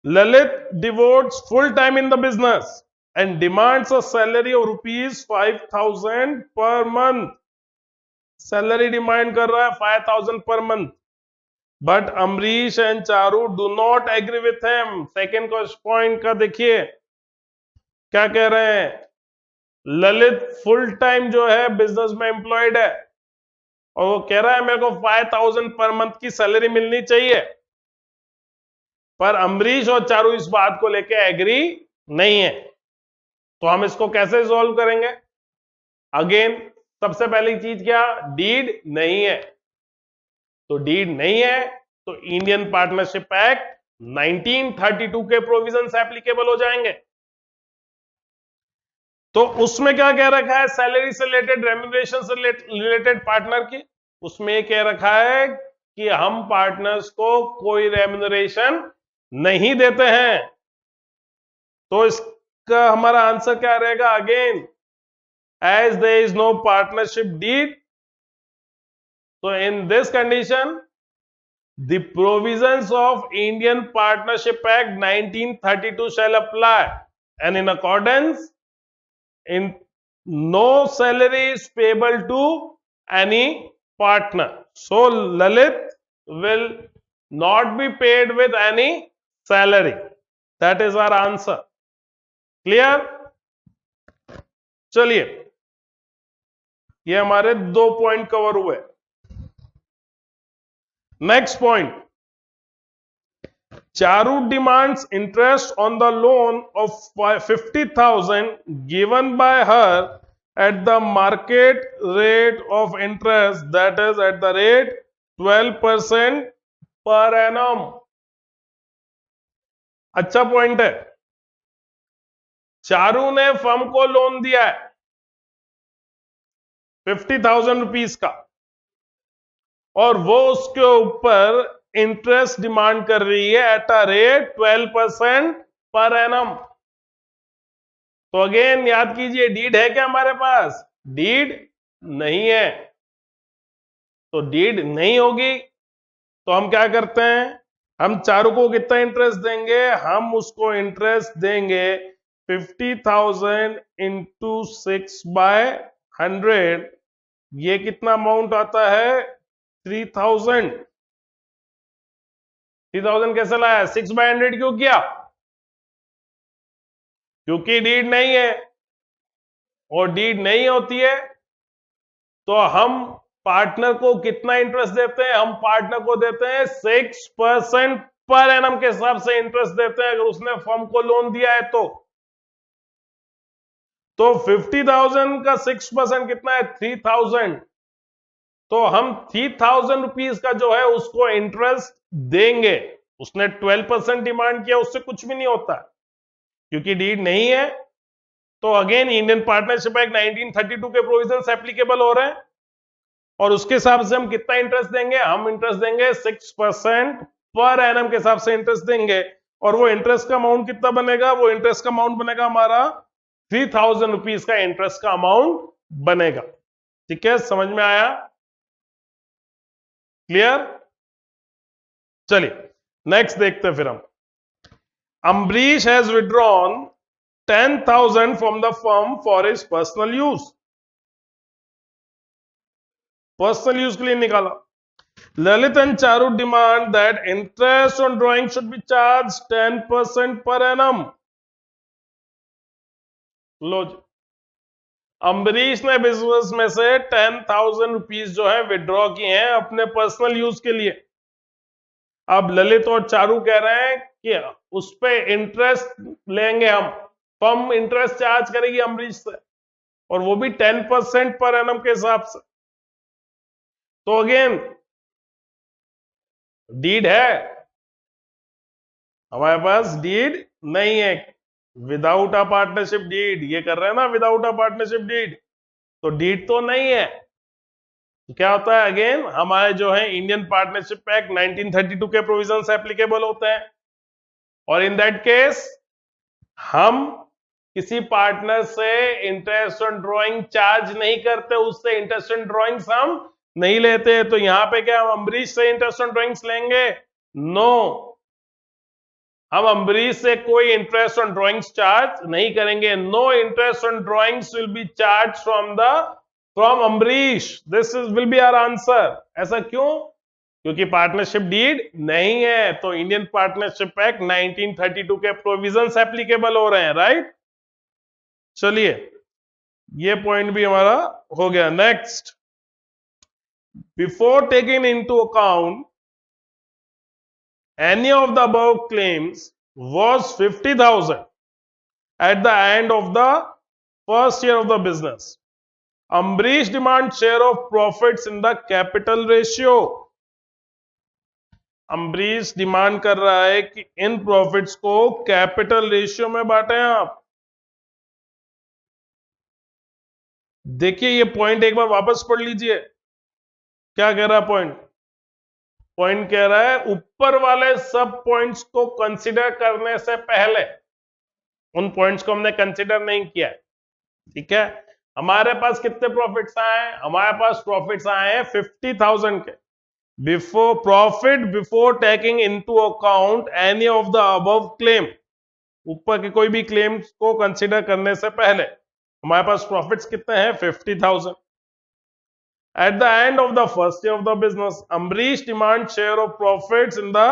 Lalit devotes full time in the business and demands a salary of rupees 5,000 per month। Salary demand कर रहा है 5,000 per month, but Amrish and Charu do not agree with him। Second point का देखिए क्या कह रहे हैं। ललित फुल टाइम जो है बिजनेस में एम्प्लॉयड है और वो कह रहा है मेरे को 5,000 पर मंथ की सैलरी मिलनी चाहिए, पर अमरीश और चारू इस बात को लेके एग्री नहीं है। तो हम इसको कैसे सॉल्व करेंगे? अगेन सबसे पहली चीज क्या? डीड नहीं है। तो डीड नहीं है तो इंडियन पार्टनरशिप एक्ट 1932 के प्रोविजंस एप्लीकेबल हो जाएंगे। तो उसमें क्या कह रखा है? सैलरी से रिलेटेड, रेम्यूनरेशन से रिलेटेड पार्टनर की, उसमें कह रखा है कि हम पार्टनर्स को कोई रेम्यूनरेशन नहीं देते हैं। तो इसका हमारा आंसर क्या रहेगा? Again, as there is no partnership deed, तो in this condition the provisions of Indian partnership act 1932 shall apply, and in accordance, in no salary is payable to any partner. So Lalit will not be paid with any salary. That is our answer. Clear? चलिए, ये हमारे 2 पॉइंट कवर हुए। Next point, Charu demands interest on the loan of 50,000 given by her at the market rate of interest, that is at the rate 12% per annum। अच्छा पॉइंट है। चारू ने फर्म को लोन दिया है 50,000 रुपीस का और वो उसके ऊपर इंटरेस्ट डिमांड कर रही है at a rate 12% per annum. तो अगेन याद कीजिए, डीड है क्या हमारे पास? डीड नहीं है। तो डीड नहीं होगी तो हम क्या करते हैं? हम चारू को कितना इंटरेस्ट देंगे? हम उसको इंटरेस्ट देंगे 50,000 इंटू 6/100। ये कितना अमाउंट आता है? 3,000। 3,000 कैसे लाया? 6/100 क्यों किया? क्योंकि डीड नहीं है, और डीड नहीं होती है तो हम पार्टनर को कितना इंटरेस्ट देते हैं? हम पार्टनर को देते हैं 6% पर एनम के हिसाब से इंटरेस्ट देते हैं, अगर उसने फर्म को लोन दिया है तो 50,000 का 6% कितना है? 3,000। तो हम 3,000 रुपीज का जो है उसको इंटरेस्ट देंगे। उसने 12% डिमांड किया, उससे कुछ भी नहीं होता क्योंकि डीड नहीं है। तो अगेन इंडियन पार्टनरशिप एक्ट 1932 के प्रोविजंस एप्लीकेबल हो रहे हैं और उसके हिसाब से हम कितना इंटरेस्ट देंगे? हम इंटरेस्ट देंगे 6% पर एनम के हिसाब से इंटरेस्ट देंगे। और वो इंटरेस्ट का अमाउंट कितना बनेगा? वो इंटरेस्ट का अमाउंट बनेगा हमारा 3,000 रुपीज का इंटरेस्ट का अमाउंट बनेगा। ठीक है, समझ में आया? क्लियर? चलिए नेक्स्ट देखते हैं फिर हम। Ambarish has withdrawn 10,000 from the firm for his personal use. Personal use के लिए निकाला। Lalit and Charu demand that interest on drawing should be charge 10% per annum. लो जी, अम्बरीश ने बिजनेस में से 10,000 रुपीज जो है विड्रॉ किए हैं अपने पर्सनल यूज के लिए। अब ललित और चारू कह रहे हैं कि उस पे इंटरेस्ट लेंगे हम, फर्म इंटरेस्ट चार्ज करेगी अम्बरीश से, और वो भी 10% पर एनम के हिसाब से। तो अगेन डीड है, हमारे पास डीड नहीं है। विदाउट अ पार्टनरशिप डीड, ये कर रहे हैं ना, विदाउट अ पार्टनरशिप डीड, तो डीड तो नहीं है। तो क्या होता है? अगेन हमारे जो है इंडियन पार्टनरशिप एक्ट 1932 के प्रोविजंस एप्लीकेबल होते हैं और इन दैट केस हम किसी पार्टनर से इंटरेस्ट ऑन ड्रॉइंग चार्ज नहीं करते, उससे इंटरेस्ट ऑन ड्रॉइंग्स हम नहीं लेते। तो यहां पे क्या हम अम्बरीश से इंटरेस्ट ऑन ड्रॉइंग्स लेंगे? नो, हम अम्बरीश से कोई इंटरेस्ट ऑन ड्रॉइंग्स चार्ज नहीं करेंगे। No interest on drawings will be charge from Ambarish. This will be our answer. ऐसा क्यों? क्योंकि पार्टनरशिप डीड नहीं है, तो इंडियन पार्टनरशिप एक्ट 1932 के प्रोविजंस एप्लीकेबल हो रहे हैं, राइट? चलिए ये पॉइंट भी हमारा हो गया। Next, before taking into account any of the above claims was 50,000 at the end of the first year of the business. Ambrish demands share of profits in the capital ratio. Ambarish demand कर रहा है कि इन प्रॉफिट्स को कैपिटल रेशियो में बांटें आप। देखिए ये पॉइंट एक बार वापस पढ़ लीजिए, क्या कह रहा है पॉइंट? पॉइंट कह रहा है ऊपर वाले सब पॉइंट्स को कंसीडर करने से पहले उन पॉइंट्स को हमने कंसीडर नहीं किया है। ठीक है, हमारे पास कितने प्रॉफिट्स आए हैं? हमारे पास प्रॉफिट्स आए हैं 50,000 के। Before taking into account any of the above claim, ऊपर के कोई भी क्लेम्स को कंसीडर करने से पहले हमारे पास प्रॉफिट्स कितने हैं? 50,000। At the end of the first year of the business, Ambrish demands share of profits in the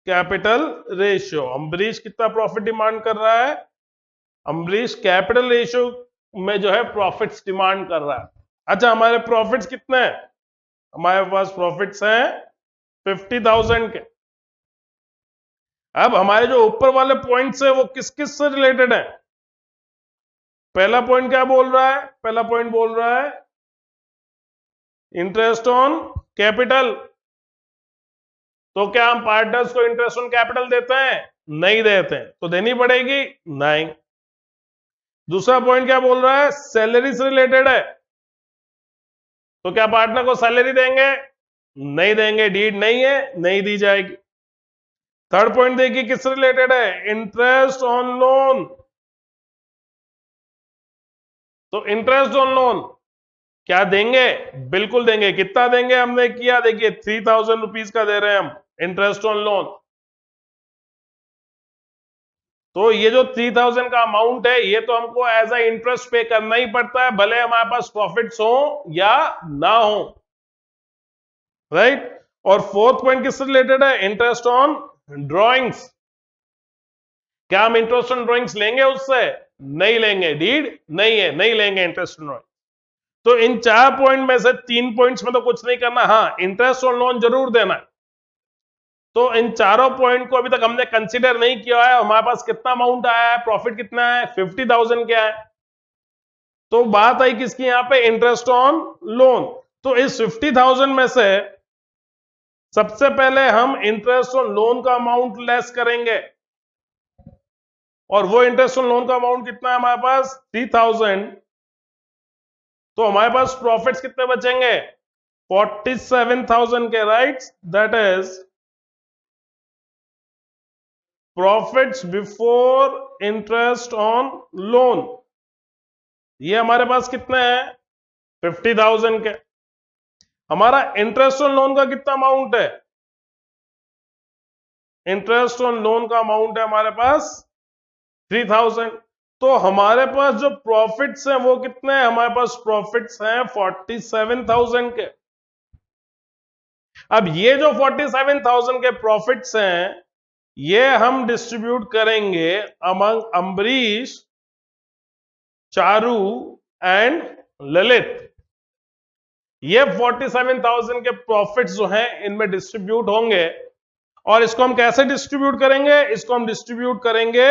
capital ratio. Ambrish कितना प्रॉफिट डिमांड कर रहा है? Ambrish कैपिटल रेशियो में जो है प्रॉफिट्स डिमांड कर रहा है। अच्छा, हमारे प्रॉफिट्स कितने हैं? हमारे पास प्रॉफिट्स हैं 50,000 के। अब हमारे जो ऊपर वाले पॉइंट्स है वो किस किस से रिलेटेड है? पहला पॉइंट क्या बोल रहा है? पहला पॉइंट बोल रहा है इंटरेस्ट ऑन कैपिटल। तो क्या हम पार्टनर्स को इंटरेस्ट ऑन कैपिटल देते हैं? नहीं देते हैं, तो देनी पड़ेगी? नहीं। दूसरा पॉइंट क्या बोल रहा है? सैलरी से रिलेटेड है, तो क्या पार्टनर को सैलरी देंगे? नहीं देंगे, डीड नहीं है, नहीं दी जाएगी। थर्ड पॉइंट देखिए किससे रिलेटेड है? Interest on loan. तो इंटरेस्ट ऑन लोन क्या देंगे? बिल्कुल देंगे। कितना देंगे? हमने किया, देखिए 3,000 रुपीज का दे रहे हैं हम इंटरेस्ट ऑन लोन। तो ये जो 3,000 का अमाउंट है ये तो हमको एज अ इंटरेस्ट पे करना ही पड़ता है, भले हमारे पास प्रॉफिट्स हो या ना हो, राइट? और फोर्थ पॉइंट किससे रिलेटेड है? Interest on drawings. क्या हम इंटरेस्ट ऑन ड्रॉइंग्स लेंगे उससे? नहीं लेंगे, डीड नहीं है, नहीं लेंगे इंटरेस्ट ऑन ड्रॉइंग। तो इन 4 पॉइंट में से 3 पॉइंट्स में तो कुछ नहीं करना, हाँ इंटरेस्ट ऑन लोन जरूर देना है। तो इन चारों पॉइंट को अभी तक हमने कंसीडर नहीं किया है। हमारे पास कितना अमाउंट आया है, प्रॉफिट कितना है, 50,000 क्या है। तो बात आई किसकी, यहां पे इंटरेस्ट ऑन लोन। तो इस 50,000 में से सबसे पहले हम इंटरेस्ट ऑन लोन का अमाउंट लेस करेंगे, और वो इंटरेस्ट ऑन लोन का अमाउंट कितना है हमारे पास, 3,000। तो हमारे पास प्रॉफिट्स कितने बचेंगे, 47,000 के, right. That is profits before interest on loan. ये हमारे पास कितने हैं, 50,000 के। हमारा इंटरेस्ट ऑन लोन का कितना अमाउंट है, इंटरेस्ट ऑन लोन का अमाउंट है हमारे पास 3,000। तो हमारे पास जो प्रॉफिट्स हैं वो कितने हैं, हमारे पास प्रॉफिट्स हैं 47,000 के। अब ये जो 47,000 के प्रॉफिट्स हैं ये हम डिस्ट्रीब्यूट करेंगे अमंग अम्बरीश, चारू एंड ललित। ये 47,000 के प्रॉफिट्स जो हैं इनमें डिस्ट्रीब्यूट होंगे। और इसको हम कैसे डिस्ट्रीब्यूट करेंगे, इसको हम डिस्ट्रीब्यूट करेंगे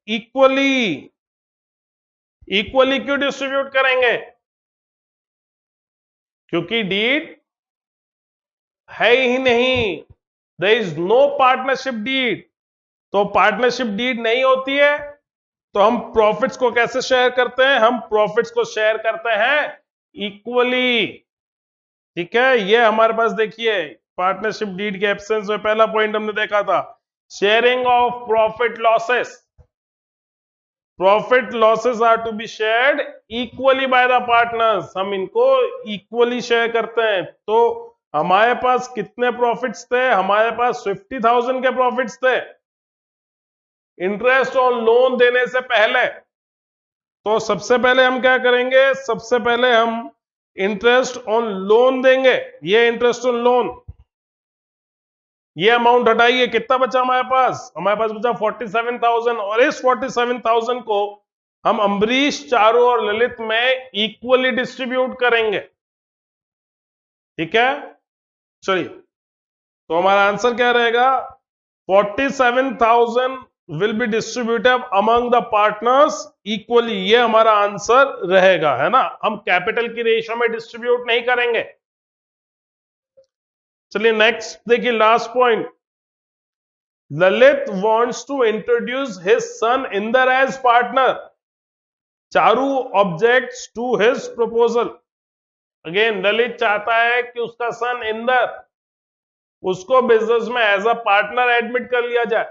इक्वली। इक्वली क्यों डिस्ट्रीब्यूट करेंगे, क्योंकि डीड है ही नहीं, there is no partnership deed. तो पार्टनरशिप डीड नहीं होती है तो हम प्रॉफिट्स को कैसे शेयर करते हैं, हम प्रॉफिट्स को शेयर करते हैं इक्वली। ठीक है, ये हमारे पास देखिए पार्टनरशिप डीड के एब्सेंस में पहला पॉइंट हमने देखा था, sharing of profit losses. Profit losses are to be shared equally by the partners. हम इनको इक्वली शेयर करते हैं। तो हमारे पास कितने प्रॉफिट्स थे, हमारे पास 50,000 के प्रॉफिट्स थे इंटरेस्ट ऑन लोन देने से पहले। तो सबसे पहले हम क्या करेंगे, सबसे पहले हम इंटरेस्ट ऑन लोन देंगे। ये इंटरेस्ट ऑन लोन, ये अमाउंट हटाइए, कितना बचा हमारे पास, हमारे पास बचा 47,000। और इस 47,000 को हम अम्बरीश, चारू और ललित में इक्वली डिस्ट्रीब्यूट करेंगे। ठीक है, चलिए तो हमारा आंसर क्या रहेगा, 47,000 will be distributed among the partners equally. ये हमारा आंसर रहेगा, है ना। हम कैपिटल की रेशियो में डिस्ट्रीब्यूट नहीं करेंगे। चलिए नेक्स्ट देखिए, last point, Lalit wants to introduce his son Inder as partner, Charu objects to his proposal. Again Lalit चाहता है कि उसका सन इंदर, उसको बिजनेस में एज अ पार्टनर एडमिट कर लिया जाए,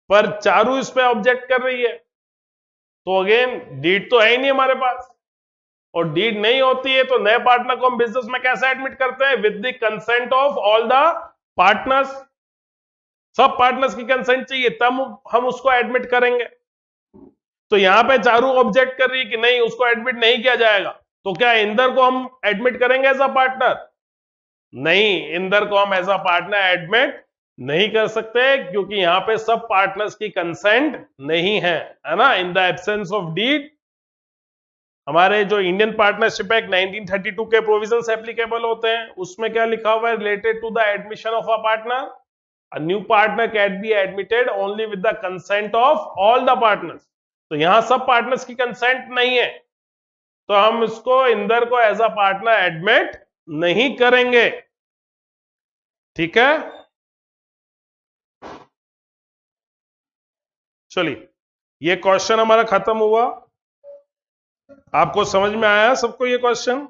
पर चारू इस पे ऑब्जेक्ट कर रही है। तो अगेन डीड तो है ही नहीं हमारे पास, और डीड नहीं होती है तो नए पार्टनर को हम बिजनेस में कैसे एडमिट करते हैं, with the consent of all the partners. सब पार्टनर्स की कंसेंट चाहिए तब हम उसको एडमिट करेंगे। तो यहां पे चारू ऑब्जेक्ट कर रही है कि नहीं, उसको एडमिट नहीं किया जाएगा। तो क्या इंदर को हम एडमिट करेंगे एज अ पार्टनर, नहीं, इंदर को हम एज अ पार्टनर एडमिट नहीं कर सकते, क्योंकि यहां पे सब पार्टनर्स की कंसेंट नहीं है ना। In the absence of deed, हमारे जो इंडियन पार्टनरशिप एक्ट 1932 के प्रोविजंस एप्लीकेबल होते हैं, उसमें क्या लिखा हुआ है, related to the admission of a partner, a new partner can be admitted only with the consent of all the partners. तो यहां सब पार्टनर्स की कंसेंट नहीं है, तो हम इसको इंदर को एज अ पार्टनर एडमिट नहीं करेंगे। ठीक है, चलिए ये क्वेश्चन हमारा खत्म हुआ। आपको समझ में आया सबको ये क्वेश्चन,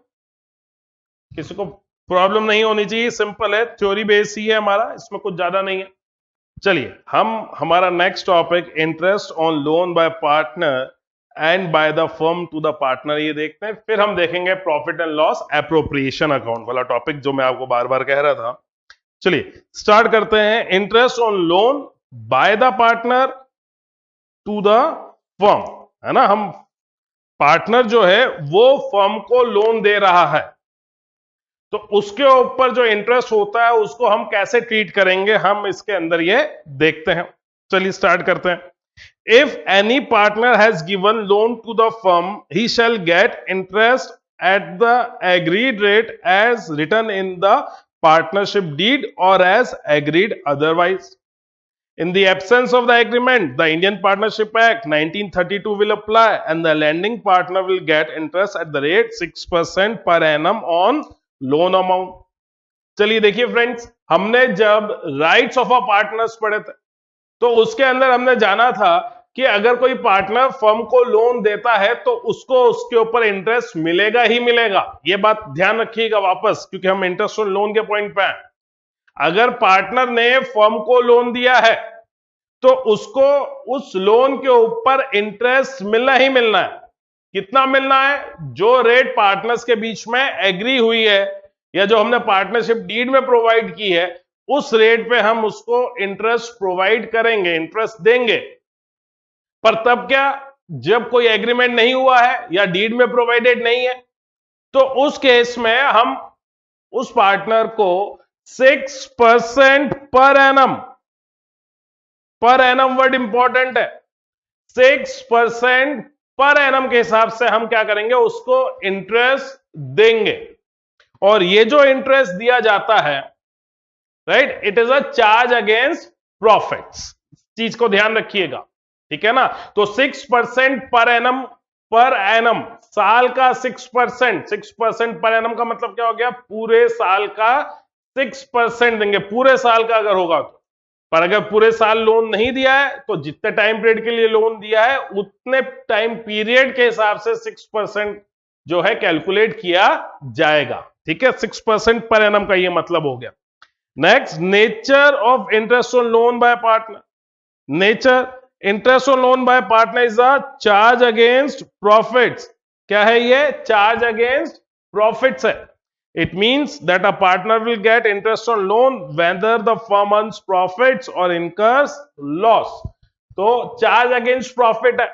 किसी को प्रॉब्लम नहीं होनी चाहिए, सिंपल है, थ्योरी बेस ही है हमारा, इसमें कुछ ज्यादा नहीं है। चलिए हम हमारा next topic, interest on loan by partner and by the firm to the partner, ये देखते हैं। फिर हम देखेंगे profit and loss appropriation account वाला टॉपिक जो मैं आपको बार बार कह रहा था। चलिए स्टार्ट करते हैं। Interest on loan by the partner to the firm, है ना। हम पार्टनर जो है वो फर्म को लोन दे रहा है, तो उसके ऊपर जो इंटरेस्ट होता है उसको हम कैसे ट्रीट करेंगे, हम इसके अंदर ये देखते हैं। चलिए स्टार्ट करते हैं। If any partner has given loan to the firm, he shall get interest at the agreed rate as written in the partnership deed or as agreed otherwise. In the absence of the agreement, the Indian Partnership Act 1932 will apply and the lending partner will get interest at the rate 6% per annum on loan amount. चलिए देखिए फ्रेंड्स, हमने जब राइट्स ऑफ अ पार्टनर्स पढ़े थे तो उसके अंदर हमने जाना था कि अगर कोई पार्टनर फर्म को लोन देता है तो उसको उसके ऊपर इंटरेस्ट मिलेगा ही मिलेगा। ये बात ध्यान रखिएगा वापस, क्योंकि हम इंटरेस्ट ऑन लोन के पॉइंट पे हैं। अगर पार्टनर ने फर्म को लोन दिया है तो उसको उस लोन के ऊपर इंटरेस्ट मिलना ही मिलना है। कितना मिलना है? जो रेट पार्टनर्स के बीच में एग्री हुई है या जो हमने पार्टनरशिप डीड में प्रोवाइड की है, उस रेट पे हम उसको इंटरेस्ट प्रोवाइड करेंगे, इंटरेस्ट देंगे। पर तब क्या, जब कोई एग्रीमेंट नहीं हुआ है या डीड में प्रोवाइडेड नहीं है, तो उस केस में हम उस पार्टनर को 6% per annum, per annum word important है, 6% पर एनम के हिसाब से हम क्या करेंगे, उसको इंटरेस्ट देंगे। और ये जो इंटरेस्ट दिया जाता है, right, it is a charge against profits. चीज को ध्यान रखिएगा, ठीक है ना। तो 6% पर एनम, साल का 6% पर एनम का मतलब क्या हो गया, पूरे साल का 6% देंगे, पूरे साल का अगर होगा तो। पर अगर पूरे साल लोन नहीं दिया है तो जितने टाइम पीरियड के लिए लोन दिया है उतने टाइम पीरियड के हिसाब से 6% जो है कैलकुलेट किया जाएगा, ठीक है। 6% पर एनम का ये मतलब हो गया। Next, nature of interest on loan by partner. Nature, interest on loan by partner is a charge against profits. क्या है ये? चार्ज अगेंस्ट प्रॉफिट्स है। It means that a partner will get interest on loan whether the firm earns profits or incurs loss. तो चार्ज अगेंस्ट प्रॉफिट है।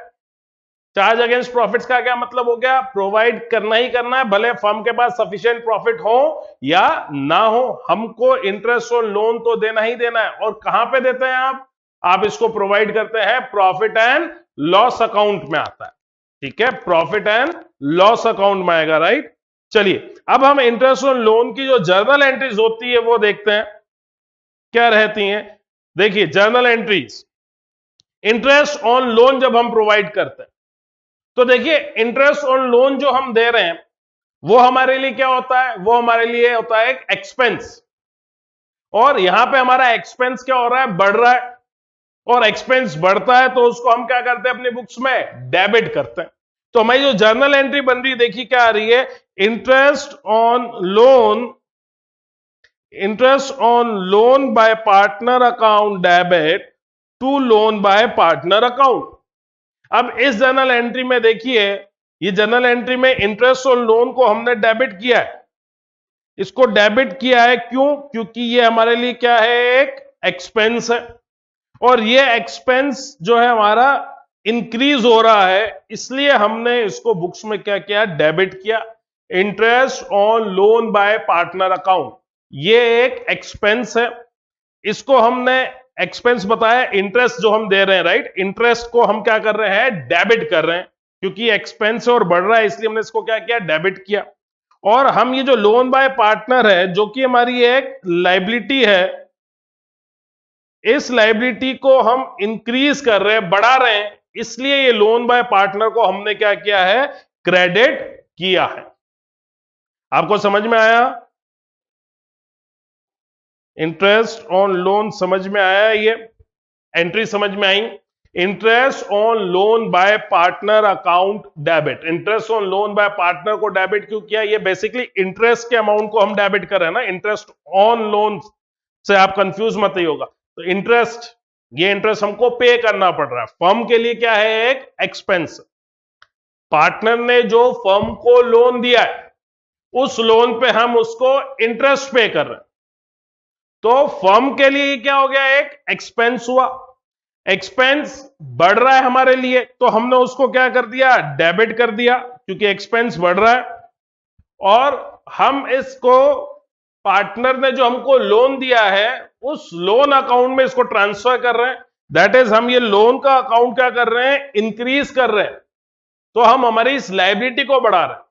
चार्ज अगेंस्ट प्रॉफिट्स का क्या मतलब हो गया? प्रोवाइड करना ही करना है, भले फर्म के पास सफिशिएंट प्रॉफिट हो या ना हो, हमको इंटरेस्ट ऑन लोन तो देना ही देना है। और कहां पे देते हैं आप इसको प्रोवाइड करते हैं, प्रॉफिट एंड लॉस अकाउंट में आता है, ठीक है। प्रॉफिट एंड लॉस अकाउंट में आएगा, राइट। चलिए अब हम इंटरेस्ट ऑन लोन की जो जर्नल एंट्रीज होती है वो देखते हैं क्या रहती हैं। देखिए journal entries, interest on loan जब हम प्रोवाइड करते हैं तो देखिए इंटरेस्ट ऑन लोन जो हम दे रहे हैं वो हमारे लिए क्या होता है, वो हमारे लिए होता है एक एक्सपेंस। और यहां पे हमारा एक्सपेंस क्या हो रहा है, बढ़ रहा है। और एक्सपेंस बढ़ता है तो उसको हम क्या करते हैं, अपनी बुक्स में डेबिट करते हैं। तो हमारी जो जर्नल एंट्री बन रही है, देखिए क्या आ रही है, interest on loan by partner account debit to loan by partner account. अब इस जर्नल एंट्री में देखिए, ये जर्नल एंट्री में इंटरेस्ट ऑन लोन को हमने डेबिट किया है। इसको डेबिट किया है क्यों? क्योंकि ये हमारे लिए क्या है, एक एक्सपेंस है। और ये एक्सपेंस जो है हमारा इंक्रीज हो रहा है, इसलिए हमने इसको बुक्स में क्या किया, डेबिट किया। Interest on loan by partner account, ये एक एक्सपेंस है, इसको हमने एक्सपेंस बताया। इंटरेस्ट जो हम दे रहे हैं, राइट, इंटरेस्ट को हम क्या कर रहे हैं, डेबिट कर रहे हैं, क्योंकि एक्सपेंस और बढ़ रहा है इसलिए हमने इसको क्या किया, डेबिट किया। और हम ये जो लोन बाय पार्टनर है जो कि हमारी एक लायबिलिटी है, इस लायबिलिटी को हम इंक्रीज कर रहे हैं, बढ़ा रहे हैं, इसलिए ये लोन बाय पार्टनर को हमने क्या किया है, क्रेडिट किया है। आपको समझ में आया? इंटरेस्ट ऑन लोन समझ में आया? ये एंट्री समझ में आई? Interest on loan by partner account debit. Interest on loan by partner को डेबिट क्यों किया? ये बेसिकली इंटरेस्ट के अमाउंट को हम डेबिट कर रहे हैं ना, इंटरेस्ट ऑन लोन से आप कंफ्यूज मत ही होगा। तो इंटरेस्ट, ये इंटरेस्ट हमको पे करना पड़ रहा है, फर्म के लिए क्या है, एक एक्सपेंस। पार्टनर ने जो फर्म को लोन दिया है उस लोन पे हम उसको इंटरेस्ट पे कर रहे हैं, तो फर्म के लिए क्या हो गया, एक एक्सपेंस हुआ। एक्सपेंस बढ़ रहा है हमारे लिए तो हमने उसको क्या कर दिया, डेबिट कर दिया, क्योंकि एक्सपेंस बढ़ रहा है। और हम इसको, पार्टनर ने जो हमको लोन दिया है उस लोन अकाउंट में इसको ट्रांसफर कर रहे हैं। दैट इज हम ये लोन का अकाउंट क्या कर रहे हैं, इंक्रीज कर रहे हैं, तो हम हमारी इस लाइबिलिटी को बढ़ा रहे हैं।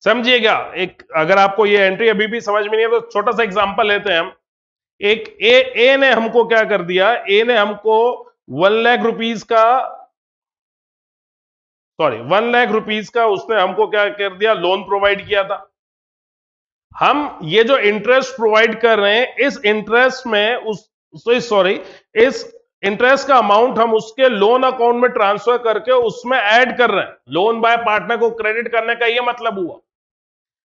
समझिए क्या, एक अगर आपको ये एंट्री अभी भी समझ में नहीं है तो छोटा सा एग्जांपल लेते हैं हम। एक ए ने हमको क्या कर दिया, ए ने हमको 1 लाख रुपीज का, सॉरी 1 लाख रुपीज का उसने हमको क्या कर दिया, लोन प्रोवाइड किया था। हम ये जो इंटरेस्ट प्रोवाइड कर रहे हैं, इस इंटरेस्ट में इस इंटरेस्ट का अमाउंट हम उसके लोन अकाउंट में ट्रांसफर करके उसमें ऐड कर रहे हैं। लोन बाय पार्टनर को क्रेडिट करने का ये मतलब हुआ,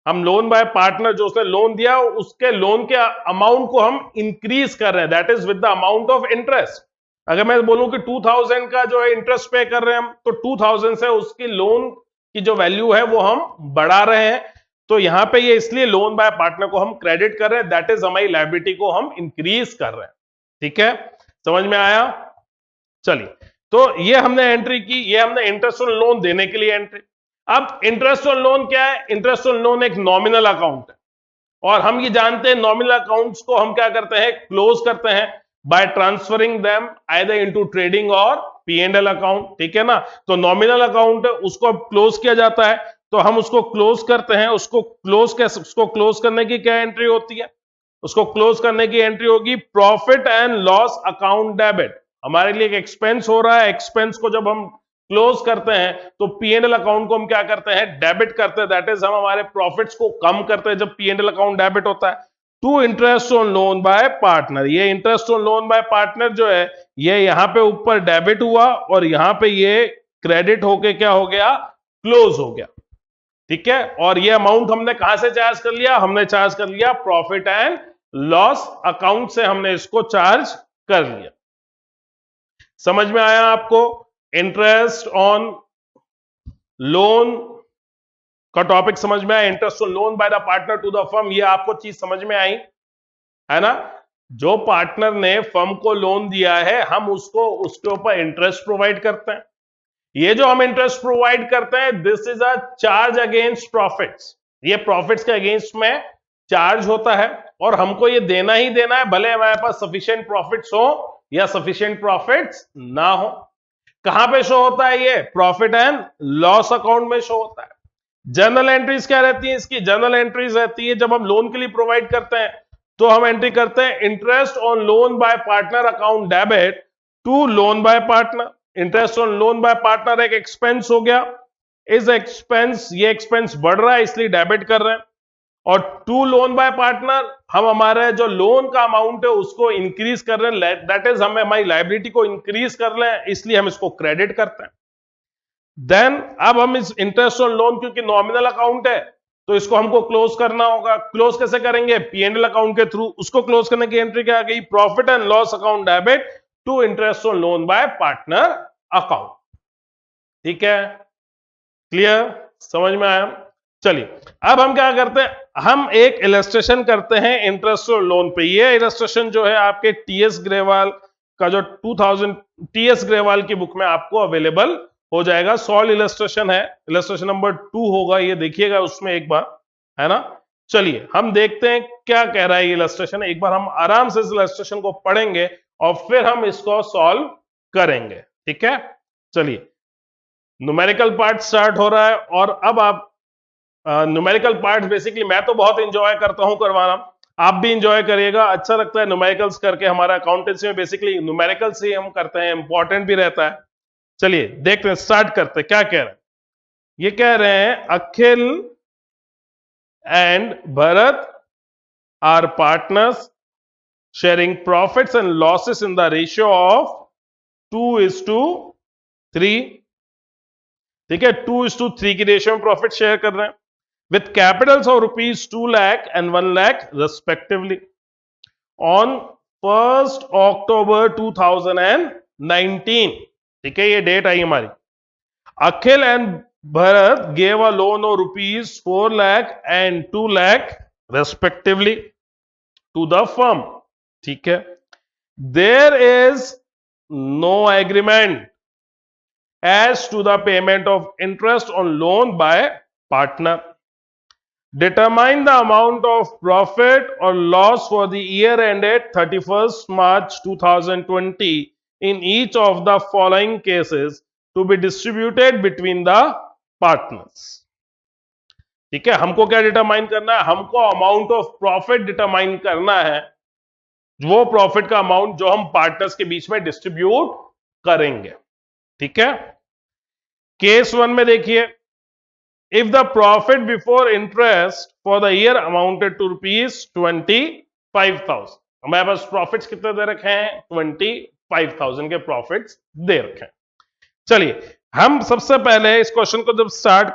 हम लोन बाय पार्टनर जो उसने लोन दिया उसके लोन के अमाउंट को हम इंक्रीज कर रहे हैं, that is with the amount of interest. अगर मैं बोलूं कि 2000 का जो है इंटरेस्ट पे कर रहे हैं हम, तो 2000 से उसकी लोन की जो वैल्यू है वो हम बढ़ा रहे हैं। तो यहां पे ये इसलिए लोन बाय पार्टनर को हम क्रेडिट कर रहे हैं, दैट इज हमारी लायबिलिटी को हम इंक्रीज कर रहे हैं। ठीक है, समझ में आया? चलिए, तो ये हमने एंट्री की, ये हमने इंटरेस्ट ऑन लोन देने के लिए एंट्री। अब इंटरेस्ट ऑन लोन क्या है? इंटरेस्ट ऑन लोन एक नॉमिनल अकाउंट है, और हम ये जानते हैं नॉमिनल अकाउंट्स को हम क्या करते हैं, क्लोज करते हैं by transferring them either into trading और P&L अकाउंट। ठीक है ना, तो नॉमिनल अकाउंट है उसको क्लोज किया जाता है, तो हम उसको क्लोज करते हैं। उसको क्लोज करने की क्या एंट्री होती है? उसको क्लोज करने की एंट्री होगी profit and loss account debit. हमारे लिए एक एक्सपेंस हो रहा है, एक्सपेंस को जब हम क्लोज करते हैं तो P&L अकाउंट को हम क्या करते हैं, डेबिट करते हैं, दैट इज हम हमारे प्रॉफिट्स को कम करते हैं जब P&L अकाउंट डेबिट होता है। To interest on loan by partner, ये interest on loan by partner जो है ये यहां पे ऊपर डेबिट हुआ और यहां पे ये क्रेडिट होके क्या हो गया, क्लोज हो गया। ठीक है, और ये अमाउंट हमने कहां से चार्ज कर लिया, हमने चार्ज कर लिया प्रॉफिट एंड लॉस अकाउंट से, हमने इसको चार्ज कर लिया। समझ में आया आपको? इंटरेस्ट ऑन लोन का टॉपिक समझ में आया, interest on loan by the partner to the firm, ये आपको चीज समझ में आई है ना? जो पार्टनर ने फर्म को लोन दिया है हम उसको उसके ऊपर इंटरेस्ट प्रोवाइड करते हैं। ये जो हम इंटरेस्ट प्रोवाइड करते हैं this is a charge against profits, ये प्रॉफिट्स के अगेंस्ट में चार्ज होता है और हमको ये देना ही देना है, भले हमारे पास सफिशिएंट प्रॉफिट्स हो या सफिशिएंट प्रॉफिट्स ना हो। कहां पे शो होता है ये? प्रॉफिट एंड लॉस अकाउंट में शो होता है। जर्नल एंट्रीज क्या रहती है इसकी? जर्नल एंट्रीज रहती है जब हम लोन के लिए प्रोवाइड करते हैं तो हम एंट्री करते हैं interest on loan by partner account debit to loan by partner. Interest on loan by partner एक एक्सपेंस हो गया, इस एक्सपेंस, ये एक्सपेंस बढ़ रहा है इसलिए डेबिट कर रहे हैं, और टू लोन बाय पार्टनर हम हमारे जो लोन का अमाउंट है उसको इंक्रीज कर रहे हैं, दैट इज हमें हमारी लायबिलिटी को इंक्रीज कर रहे हैं इसलिए हम इसको क्रेडिट करते हैं। देन अब हम इस इंटरेस्ट ऑन लोन, क्योंकि नॉमिनल अकाउंट है तो इसको हमको क्लोज करना होगा। क्लोज कैसे करेंगे? P&L अकाउंट के थ्रू। उसको क्लोज करने की एंट्री क्या आ गई? Profit and loss account debit to interest on loan by partner account. ठीक है, क्लियर, समझ में आया? चलिए, अब हम क्या करते हैं, हम एक इलस्ट्रेशन करते हैं इंटरेस्ट ऑन लोन पे। ये इलस्ट्रेशन जो है आपके TS ग्रेवाल का जो 2000 TS ग्रेवाल की बुक में आपको अवेलेबल हो जाएगा। सॉल्व इलस्ट्रेशन है, इलस्ट्रेशन नंबर 2 होगा, ये देखिएगा उसमें एक बार, है ना? चलिए हम देखते हैं क्या कह रहा है ये इलस्ट्रेशन। एक बार हम आराम से इस इलस्ट्रेशन को पढ़ेंगे और फिर हम इसको सॉल्व करेंगे। ठीक है, चलिए न्यूमेरिकल पार्ट स्टार्ट हो रहा है, और अब आप न्यूमेरिकल पार्ट बेसिकली मैं तो बहुत इंजॉय करता हूं करवाना, आप भी इंजॉय करिएगा, अच्छा लगता है न्यूमेरिकल्स करके। हमारा अकाउंटेंसी में बेसिकली न्यूमेरिकल्स ही हम करते हैं, इंपॉर्टेंट भी रहता है। चलिए देखते हैं, स्टार्ट करते हैं क्या कह रहे हैं। ये कह रहे हैं Akhil and Bharat are partners sharing profits and losses in the ratio of 2:3। ठीक है, 2:3 की रेशियो में प्रॉफिट शेयर कर रहे हैं with capitals of rupees 2 lakh and 1 lakh respectively on 1st October 2019। ठीक है, ये डेट आई हमारी। Akhil and Bharat gave a loan of rupees 4 lakh and 2 lakh respectively to the firm। ठीक है, there is no agreement as to the payment of interest on loan by partner। Determine the amount of profit or loss for the year ended 31st March 2020 in each of the following cases to be distributed between the partners. ठीक है, हमको क्या डिटरमाइन करना है? हमको अमाउंट ऑफ प्रॉफिट डिटरमाइन करना है, वो प्रॉफिट का अमाउंट जो हम पार्टनर्स के बीच में डिस्ट्रीब्यूट करेंगे। ठीक है, केस 1 में देखिए, if the profit before interest for the year amounted to rupees 25,000, हमारे पास प्रॉफिट्स कितने दे रखे हैं? 25,000 के प्रॉफिट्स दे रखे हैं। चलिए, हम सबसे पहले इस क्वेश्चन को जब स्टार्ट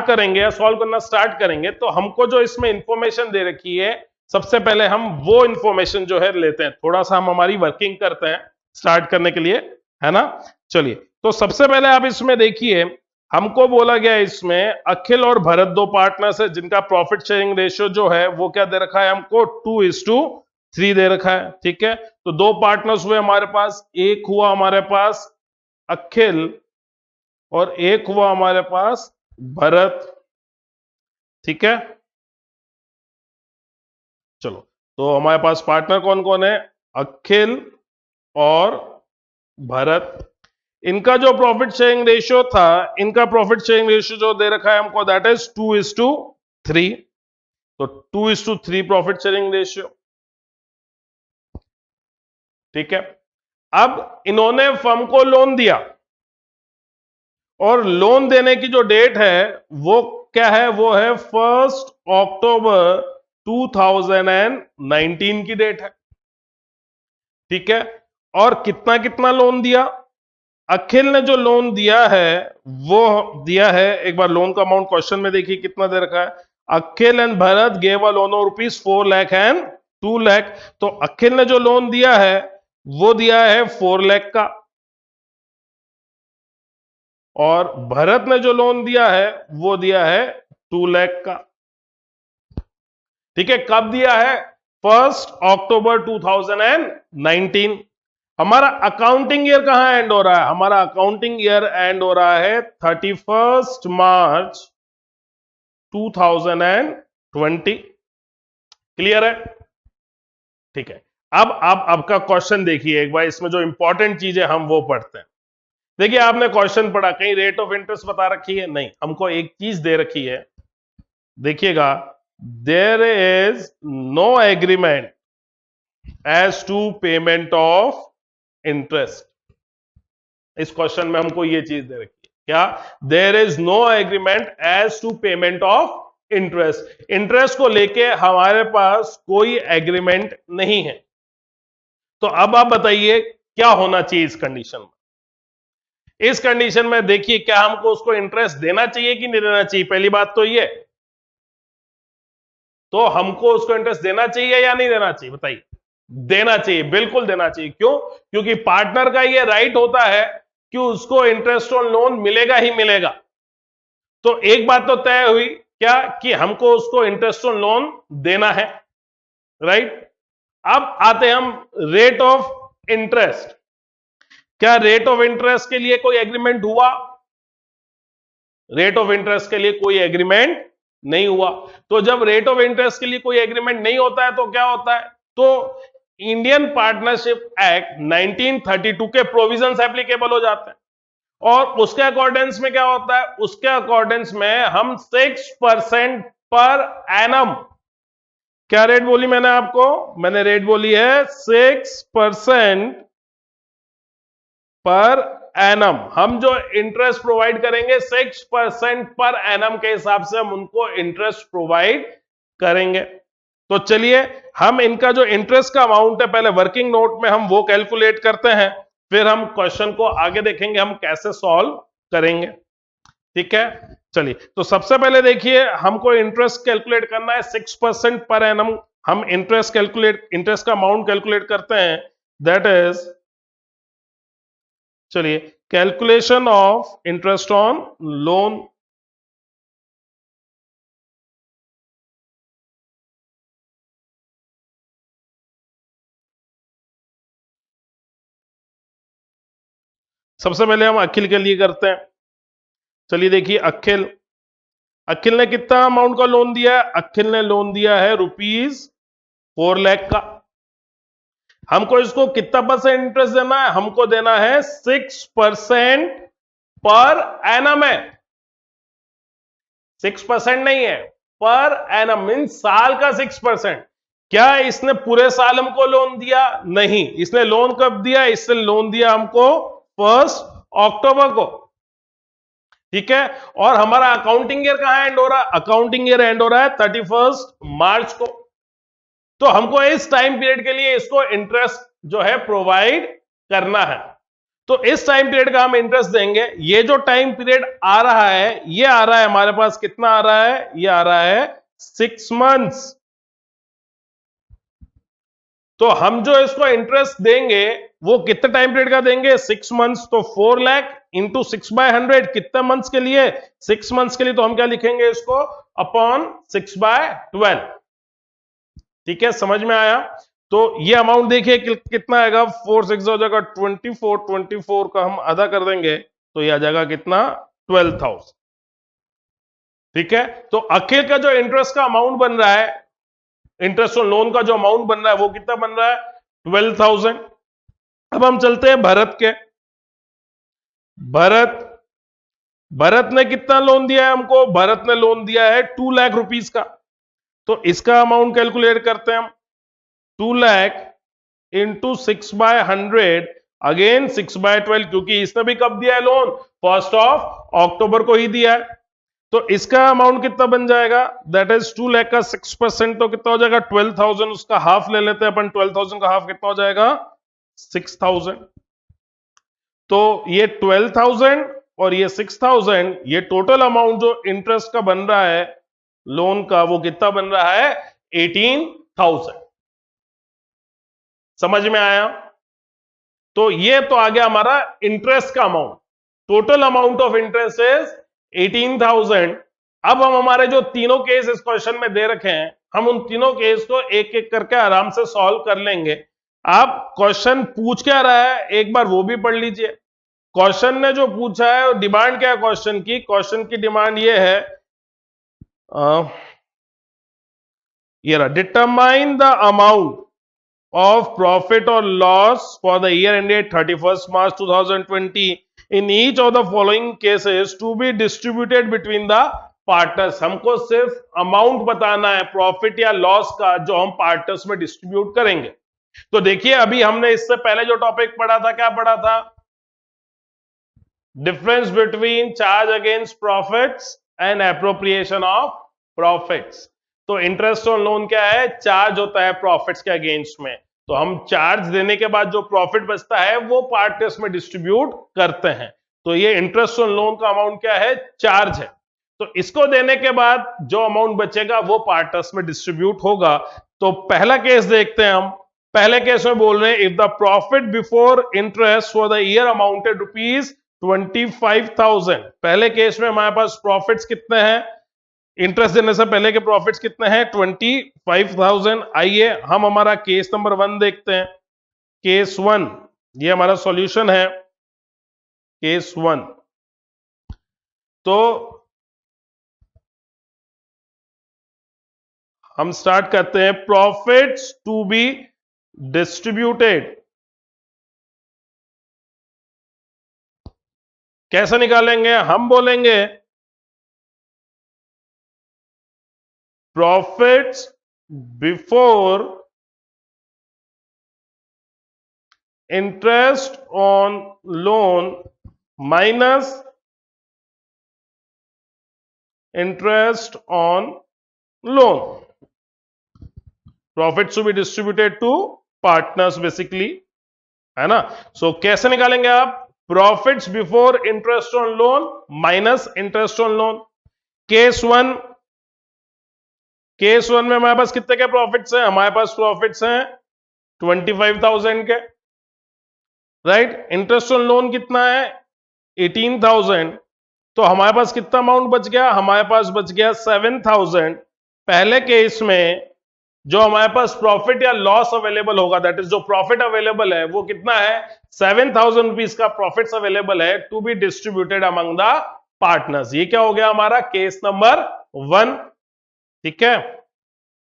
करेंगे या सॉल्व करना स्टार्ट करेंगे, तो हमको जो इसमें इंफॉर्मेशन दे रखी है, सबसे पहले हम वो इंफॉर्मेशन जो है लेते हैं, थोड़ा सा हम हमारी वर्किंग करते हैं स्टार्ट करने के लिए, है ना। चलिए, तो सबसे पहले आप इसमें देखिए, हमको बोला गया है इसमें अखिल और भरत दो पार्टनर्स है जिनका प्रॉफिट शेयरिंग रेशियो जो है वो क्या दे रखा है? हमको 2:3 दे रखा है। ठीक है, तो दो पार्टनर्स हुए हमारे पास, एक हुआ हमारे पास अखिल और एक हुआ हमारे पास भरत। ठीक है, चलो, तो हमारे पास पार्टनर कौन कौन है? अखिल और भरत। इनका जो प्रॉफिट शेयरिंग रेशियो था, इनका प्रॉफिट शेयरिंग रेशियो जो दे रखा है हमको, दैट इज 2:3। तो 2:3 प्रॉफिट शेयरिंग रेशियो। ठीक है, अब इन्होंने फर्म को लोन दिया और लोन देने की जो डेट है वो क्या है? वो है 1 अक्टूबर 2019 की डेट है। ठीक है, और कितना कितना लोन दिया? अखिल ने जो लोन दिया है वो दिया है, एक बार लोन का अमाउंट क्वेश्चन में देखिए कितना दे रखा है। Akhil and Bharat gave a loan of rupees 4 lakh and 2 lakh. तो अखिल ने जो लोन दिया है वो दिया है 4 लाख का, और भरत ने जो लोन दिया है वो दिया है 2 लाख का। ठीक है, कब दिया है? 1 अक्टूबर 2019। हमारा अकाउंटिंग ईयर कहां एंड हो रहा है? हमारा अकाउंटिंग ईयर एंड हो रहा है 31 मार्च 2020। क्लियर है? ठीक है, अब आप आपका क्वेश्चन देखिए एक बार, इसमें जो इंपॉर्टेंट चीजें हम वो पढ़ते हैं। देखिए, आपने क्वेश्चन पढ़ा, कहीं रेट ऑफ इंटरेस्ट बता रखी है? नहीं, हमको एक चीज दे रखी है, देखिएगा, there is no agreement as to payment of interest. इस क्वेश्चन में हमको ये चीज दे रखी है, क्या? There is no agreement as to payment of interest. Interest को लेके हमारे पास कोई एग्रीमेंट नहीं है। तो अब आप बताइए क्या होना चाहिए इस कंडीशन में? इस कंडीशन में देखिए, क्या हमको उसको इंटरेस्ट देना चाहिए कि नहीं देना चाहिए? पहली बात तो ये, तो हमको उसको इंटरेस्ट देना चाहिए या नहीं देना चाहिए? बताइए। देना चाहिए, बिल्कुल देना चाहिए। क्यों? क्योंकि पार्टनर का ये राइट होता है कि उसको इंटरेस्ट ऑन लोन मिलेगा ही मिलेगा। तो एक बात तो तय हुई, क्या? कि हमको उसको इंटरेस्ट ऑन लोन देना है, राइट। अब आते हैं हम रेट ऑफ इंटरेस्ट। क्या रेट ऑफ इंटरेस्ट के लिए कोई एग्रीमेंट हुआ? रेट ऑफ इंटरेस्ट के लिए कोई एग्रीमेंट नहीं हुआ। तो जब रेट ऑफ इंटरेस्ट के लिए कोई एग्रीमेंट नहीं होता है तो क्या होता है? तो इंडियन पार्टनरशिप एक्ट 1932 के प्रोविजंस एप्लीकेबल हो जाते हैं, और उसके अकॉर्डेंस में क्या होता है? उसके अकॉर्डेंस में हम 6% पर एनम, क्या रेट बोली मैंने आपको? मैंने रेट बोली है 6% पर एनम। हम जो इंटरेस्ट प्रोवाइड करेंगे 6% पर एनम के हिसाब से हम उनको इंटरेस्ट प्रोवाइड करेंगे। तो चलिए, हम इनका जो इंटरेस्ट का अमाउंट है पहले वर्किंग नोट में हम वो कैलकुलेट करते हैं, फिर हम क्वेश्चन को आगे देखेंगे हम कैसे सॉल्व करेंगे। ठीक है, चलिए, तो सबसे पहले देखिए, हमको इंटरेस्ट कैलकुलेट करना है 6% पर एनम। हम इंटरेस्ट का अमाउंट कैलकुलेट करते हैं, दैट इज, चलिए, calculation of interest on loan. सबसे पहले हम अखिल के लिए करते हैं। चलिए देखिए, अखिल ने कितना अमाउंट का लोन दिया है? अखिल ने लोन दिया है रुपीज 4 लाख का। हमको इसको कितना परसेंट इंटरेस्ट देना है? हमको देना है 6% पर एनम है। 6% नहीं है, पर एनम मीन्स साल का 6%। क्या इसने पूरे साल हमको लोन दिया? नहीं। इसने लोन कब दिया? इसने लोन दिया हमको 1 अक्टूबर को, ठीक है। और हमारा अकाउंटिंग ईयर कहां एंड हो रहा है? अकाउंटिंग ईयर एंड हो रहा है 31 मार्च को। तो हमको इस टाइम पीरियड के लिए इसको इंटरेस्ट जो है प्रोवाइड करना है। तो इस टाइम पीरियड का हम इंटरेस्ट देंगे। ये जो टाइम पीरियड आ रहा है, ये आ रहा है हमारे पास, कितना आ रहा है? ये आ रहा है 6 मंथ्स। तो हम जो इसको इंटरेस्ट देंगे वो कितने टाइम पीरियड का देंगे? 6 मंथ्स। तो 4 लाख इंटू 6/100 कितने मंथ्स के लिए? 6 मंथ्स के लिए। तो हम क्या लिखेंगे इसको? अपॉन 6/12। ठीक है, समझ में आया? तो ये अमाउंट देखिए कितना आएगा? 4 6 हो जाएगा 24, 24 का हम आधा कर देंगे तो ये आ जाएगा कितना? 12,000। ठीक है, तो आखिर का जो इंटरेस्ट का अमाउंट बन रहा है, इंटरेस्ट ऑन लोन का जो अमाउंट बन रहा है वो कितना बन रहा है? 12,000। अब हम चलते हैं भरत के। भरत ने कितना लोन दिया है हमको? भरत ने लोन दिया है 2 लाख रुपीस का। तो इसका अमाउंट कैलकुलेट करते हैं हम। 2 लाख इंटू 6/100 अगेन 6/12, क्योंकि इसने भी कब दिया है लोन? 1 अक्टूबर को ही दिया है। तो इसका अमाउंट कितना बन जाएगा? दैट इज 2 लाख का 6%, तो कितना हो जाएगा? 12,000। उसका हाफ ले लेते हैं अपन। 12,000 का हाफ कितना हो जाएगा? 6,000। तो ये 12,000 और ये 6,000, ये टोटल अमाउंट जो इंटरेस्ट का बन रहा है लोन का, वो कितना बन रहा है? 18,000। समझ में आया? तो ये तो आ गया हमारा इंटरेस्ट का amount. Total amount of interest is 18,000। अब हम हमारे जो तीनों केस इस क्वेश्चन में दे रखे हैं, हम उन तीनों केस को एक एक करके आराम से सॉल्व कर लेंगे। आप क्वेश्चन पूछ क्या रहा है एक बार वो भी पढ़ लीजिए। क्वेश्चन ने जो पूछा है, डिमांड क्या है क्वेश्चन की? क्वेश्चन की डिमांड ये है, ये रहा, determine the amount of profit or loss for the year ended 31st March 2020 in each of the following cases to be distributed between the partners। हमको सिर्फ अमाउंट बताना है प्रॉफिट या लॉस का, जो हम पार्टनर्स में डिस्ट्रीब्यूट करेंगे। तो देखिए, अभी हमने इससे पहले जो टॉपिक पढ़ा था, क्या पढ़ा था? Difference between charge against profits and appropriation of profits. तो इंटरेस्ट ऑन लोन क्या है? चार्ज होता है प्रॉफिट्स के अगेंस्ट में। तो हम चार्ज देने के बाद जो प्रॉफिट बचता है वो पार्टनर्स में डिस्ट्रीब्यूट करते हैं। तो ये इंटरेस्ट ऑन लोन का अमाउंट क्या है? चार्ज है। तो इसको देने के बाद जो अमाउंट बचेगा वो पार्टनर्स में डिस्ट्रीब्यूट होगा। तो पहला केस देखते हैं हम। पहले केस में बोल रहे हैं, if the profit before interest for the year amounted ₹25,000। पहले केस में हमारे पास प्रॉफिट्स कितने हैं? इंटरेस्ट देने से पहले के प्रॉफिट्स कितने हैं? 25,000। आइए हम हमारा केस नंबर 1 देखते हैं। केस 1, ये हमारा सॉल्यूशन है, केस 1। तो हम स्टार्ट करते हैं। प्रॉफिट्स टू बी डिस्ट्रीब्यूटेड कैसे निकालेंगे? हम बोलेंगे profits before interest on loan minus interest on loan, profits to be distributed to partners basically, है ना? सो कैसे निकालेंगे आप? Profits before interest on loan minus interest on loan. Case 1, case 1 में हमारे पास कितने के प्रॉफिट्स हैं? हमारे पास प्रॉफिट्स हैं 25,000 के, राइट। इंटरेस्ट ऑन लोन कितना है? 18,000। तो हमारे पास कितना अमाउंट बच गया? हमारे पास बच गया 7,000। पहले केस में जो हमारे पास प्रॉफिट या लॉस अवेलेबल होगा, दैट इज जो प्रॉफिट अवेलेबल है वो कितना है? 7,000 रुपीज का प्रॉफिट्स अवेलेबल है to be distributed among the partners. ये क्या हो गया हमारा? Case number 1। ठीक है,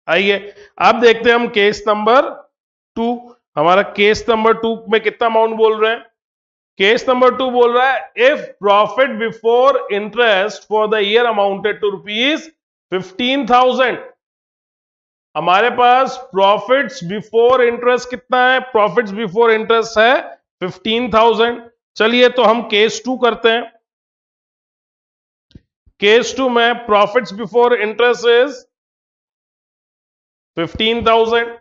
आइए अब देखते हैं हम केस नंबर 2। हमारा केस नंबर 2 में कितना अमाउंट बोल रहे हैं? केस नंबर 2 बोल रहा है if profit before interest for the year amounted to ₹15,000। हमारे पास प्रॉफिट्स बिफोर इंटरेस्ट कितना है? प्रॉफिट्स बिफोर इंटरेस्ट है 15,000। चलिए तो हम केस 2 करते हैं। केस 2 में प्रॉफिट्स बिफोर इंटरेस्ट इज 15,000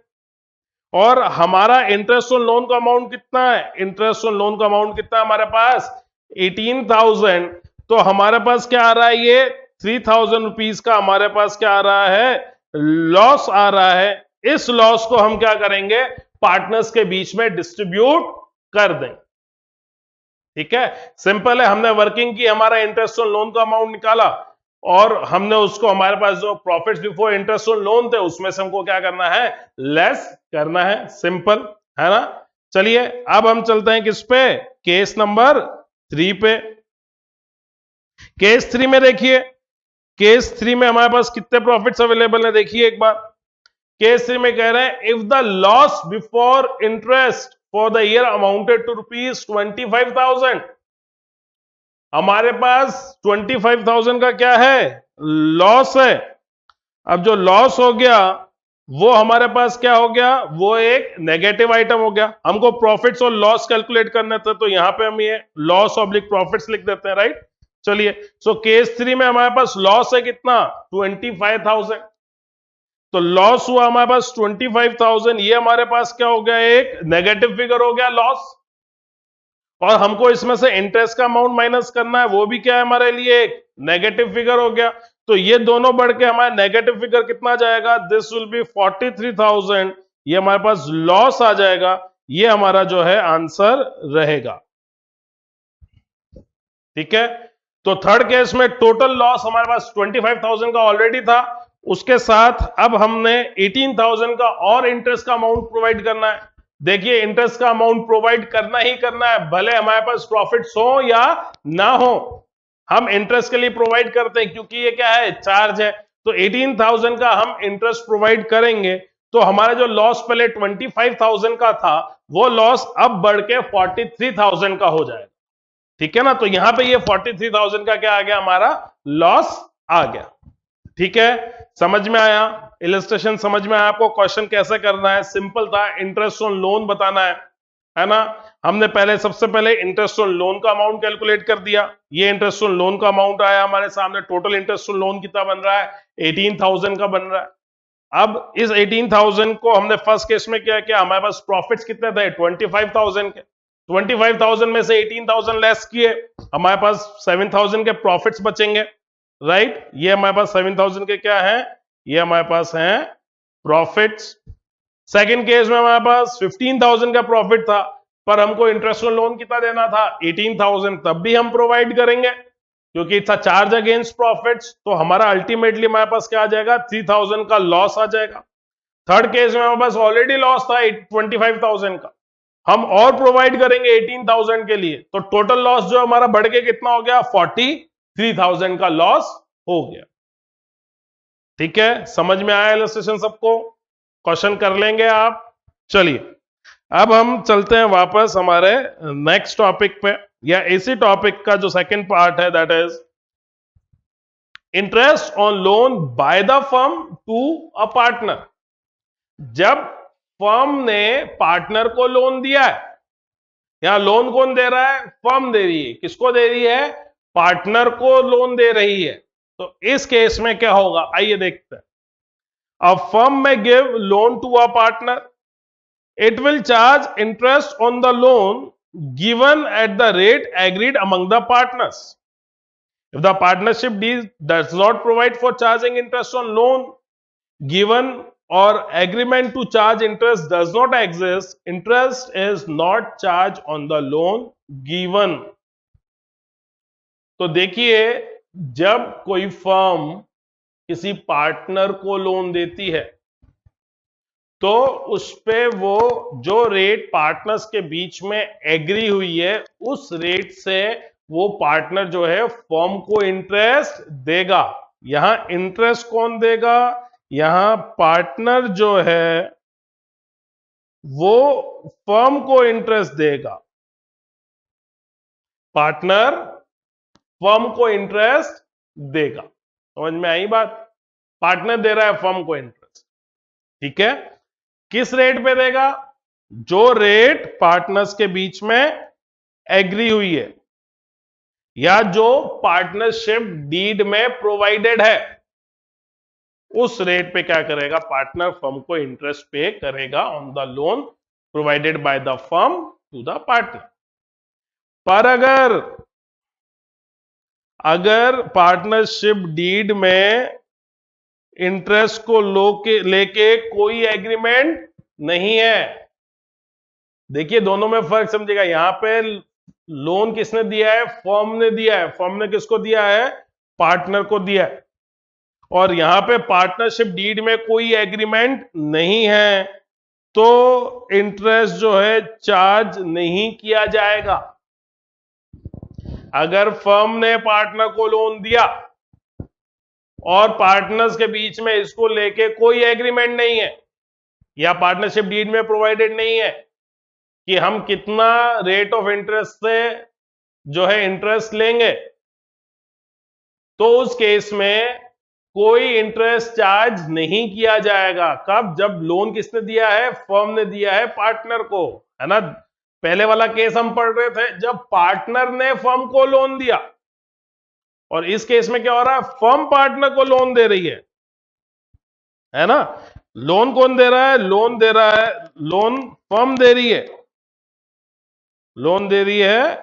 और हमारा इंटरेस्ट ऑन लोन का अमाउंट कितना है? इंटरेस्ट ऑन लोन का अमाउंट कितना है हमारे पास? 18,000। तो हमारे पास क्या आ रहा है? ये 3,000 रुपीज का हमारे पास क्या आ रहा है? लॉस आ रहा है। इस लॉस को हम क्या करेंगे? पार्टनर्स के बीच में डिस्ट्रीब्यूट कर दें। ठीक है, सिंपल है। हमने वर्किंग की, हमारा इंटरेस्ट ऑन लोन का अमाउंट निकाला और हमने उसको हमारे पास जो profits before interest on loan थे उसमें से हमको क्या करना है? लेस करना है। सिंपल है ना। चलिए अब हम चलते हैं किस पे? केस नंबर 3 पे। केस 3 में देखिए, केस 3 में हमारे पास कितने प्रॉफिट्स अवेलेबल है देखिए एक बार। केस 3 में कह रहे हैं if the loss before interest for the year amounted to ₹25,000। हमारे पास 25,000 का क्या है? लॉस है। अब जो लॉस हो गया वो हमारे पास क्या हो गया? वो एक नेगेटिव आइटम हो गया। हमको प्रॉफिट्स और लॉस कैलकुलेट करने थे तो यहां पे हम ये लॉस ऑब्लिक प्रॉफिट्स लिख देते हैं, राइट। चलिए, सो केस 3 में हमारे पास लॉस है कितना? 25,000। तो लॉस हुआ हमारे पास 25,000। ये हमारे पास क्या हो गया? एक नेगेटिव फिगर हो गया लॉस। और हमको इसमें से इंटरेस्ट का अमाउंट माइनस करना है, वो भी क्या है हमारे लिए? एक नेगेटिव फिगर हो गया। तो ये दोनों बढ़ के हमारा नेगेटिव फिगर कितना जाएगा? This will B 43,000। ये हमारे पास लॉस आ जाएगा। ये हमारा जो है आंसर रहेगा। ठीक है, तो थर्ड केस में टोटल लॉस हमारे पास 25,000 का ऑलरेडी था, उसके साथ अब हमने 18,000 का और इंटरेस्ट का अमाउंट प्रोवाइड करना है। देखिए, इंटरेस्ट का अमाउंट प्रोवाइड करना ही करना है, भले हमारे पास प्रॉफिट्स हो या ना हो, हम इंटरेस्ट के लिए प्रोवाइड करते हैं क्योंकि ये क्या है? चार्ज है। तो 18,000 का हम इंटरेस्ट प्रोवाइड करेंगे तो हमारा जो लॉस पहले 25,000 का था वो लॉस अब बढ़ के 43,000 का हो जाएगा। ठीक है ना। तो यहां पे ये 43,000 का क्या आ गया? हमारा लॉस आ गया। ठीक है, समझ में आया? इलस्ट्रेशन समझ में आया आपको? क्वेश्चन कैसे करना है? सिंपल था, इंटरेस्ट ऑन लोन बताना है ना। हमने पहले सबसे पहले इंटरेस्ट ऑन लोन का अमाउंट कैलकुलेट कर दिया। ये इंटरेस्ट ऑन लोन का अमाउंट आया हमारे सामने। टोटल इंटरेस्ट ऑन लोन कितना बन रहा है? 18,000 का बन रहा है। अब इस 18,000 को हमने फर्स्ट केस में क्या किया? हमारे पास प्रॉफिट्स कितने थे? 25,000 के। 25,000 में से 18,000 लेस किए, हमारे पास 7,000 के प्रॉफिट्स बचेंगे, राइट। ये हमारे पास 7,000 के क्या है? ये हमारे पास हैं प्रॉफिट्स। सेकंड केस में हमारे पास 15,000 का प्रॉफिट था पर हमको इंटरेस्ट ऑन लोन कितना देना था? 18,000। तब भी हम प्रोवाइड करेंगे क्योंकि it's a charge against profits. तो हमारा अल्टीमेटली हमारे पास क्या आ जाएगा? 3,000 का लॉस आ जाएगा। थर्ड केस में हमारे पास ऑलरेडी लॉस था 25,000 का, हम और प्रोवाइड करेंगे 18,000 के लिए, तो टोटल लॉस जो हमारा बढ़ के कितना हो गया? 43,000 का लॉस हो गया। ठीक है, समझ में आया इलस्ट्रेशन सबको? क्वेश्चन कर लेंगे आप। चलिए अब हम चलते हैं वापस हमारे नेक्स्ट टॉपिक पे, या इसी टॉपिक का जो सेकंड पार्ट है, that is interest on loan by the firm to a partner. जब फर्म ने पार्टनर को लोन दिया है, यहां लोन कौन दे रहा है? फर्म दे रही है। किसको दे रही है? पार्टनर को लोन दे रही है। तो इस केस में क्या होगा? आइए देखते हैं। A firm may give loan to a partner. It will charge interest on the loan given at the rate agreed among the partners. If the partnership does not provide for charging interest on loan given or agreement to charge interest does not exist, interest is not charged on the loan given. तो देखिए, जब कोई फर्म किसी पार्टनर को लोन देती है तो उस पे वो जो रेट पार्टनर्स के बीच में एग्री हुई है उस रेट से वो पार्टनर जो है फर्म को इंटरेस्ट देगा। यहां इंटरेस्ट कौन देगा? यहां पार्टनर जो है वो फर्म को इंटरेस्ट देगा, पार्टनर फर्म को इंटरेस्ट देगा। समझ में आई बात? पार्टनर दे रहा है फर्म को इंटरेस्ट, ठीक है। किस रेट पे देगा? जो रेट पार्टनर्स के बीच में एग्री हुई है या जो पार्टनरशिप डीड में प्रोवाइडेड है, उस रेट पे क्या करेगा? पार्टनर फर्म को इंटरेस्ट पे करेगा on the loan provided by the firm to the partner. पर अगर पार्टनरशिप डीड में इंटरेस्ट को लेके कोई एग्रीमेंट नहीं है, देखिए दोनों में फर्क समझेगा। यहां पे लोन किसने दिया है? फर्म ने दिया है। फर्म ने किसको दिया है? पार्टनर को दिया है। और यहां पे पार्टनरशिप डीड में कोई एग्रीमेंट नहीं है, तो इंटरेस्ट जो है चार्ज नहीं किया जाएगा। अगर फर्म ने पार्टनर को लोन दिया और पार्टनर्स के बीच में इसको लेके कोई एग्रीमेंट नहीं है या पार्टनरशिप डीड में प्रोवाइडेड नहीं है कि हम कितना रेट ऑफ इंटरेस्ट से जो है इंटरेस्ट लेंगे, तो उस केस में कोई इंटरेस्ट चार्ज नहीं किया जाएगा। कब? जब लोन किसने दिया है? फर्म ने दिया है पार्टनर को, है ना। पहले वाला केस हम पढ़ रहे थे जब पार्टनर ने फर्म को लोन दिया, और इस केस में क्या हो रहा है? फर्म पार्टनर को लोन दे रही है ना। लोन कौन दे रहा है? लोन फर्म दे रही है। लोन दे रही है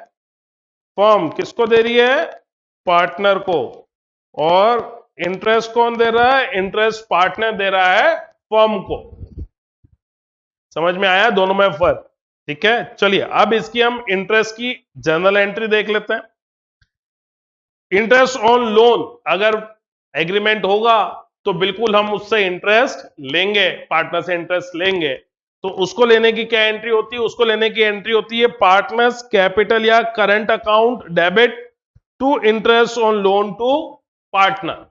फर्म, किसको दे रही है? पार्टनर को। और इंटरेस्ट कौन दे रहा है? इंटरेस्ट पार्टनर दे रहा है फर्म को। समझ में आया दोनों में फर्क? ठीक है, चलिए अब इसकी हम इंटरेस्ट की जर्नल एंट्री देख लेते हैं। इंटरेस्ट ऑन लोन, अगर एग्रीमेंट होगा तो बिल्कुल हम उससे इंटरेस्ट लेंगे, पार्टनर से इंटरेस्ट लेंगे। तो उसको लेने की क्या एंट्री होती है? उसको लेने की एंट्री होती है पार्टनर्स कैपिटल या current account debit to interest on loan to partner.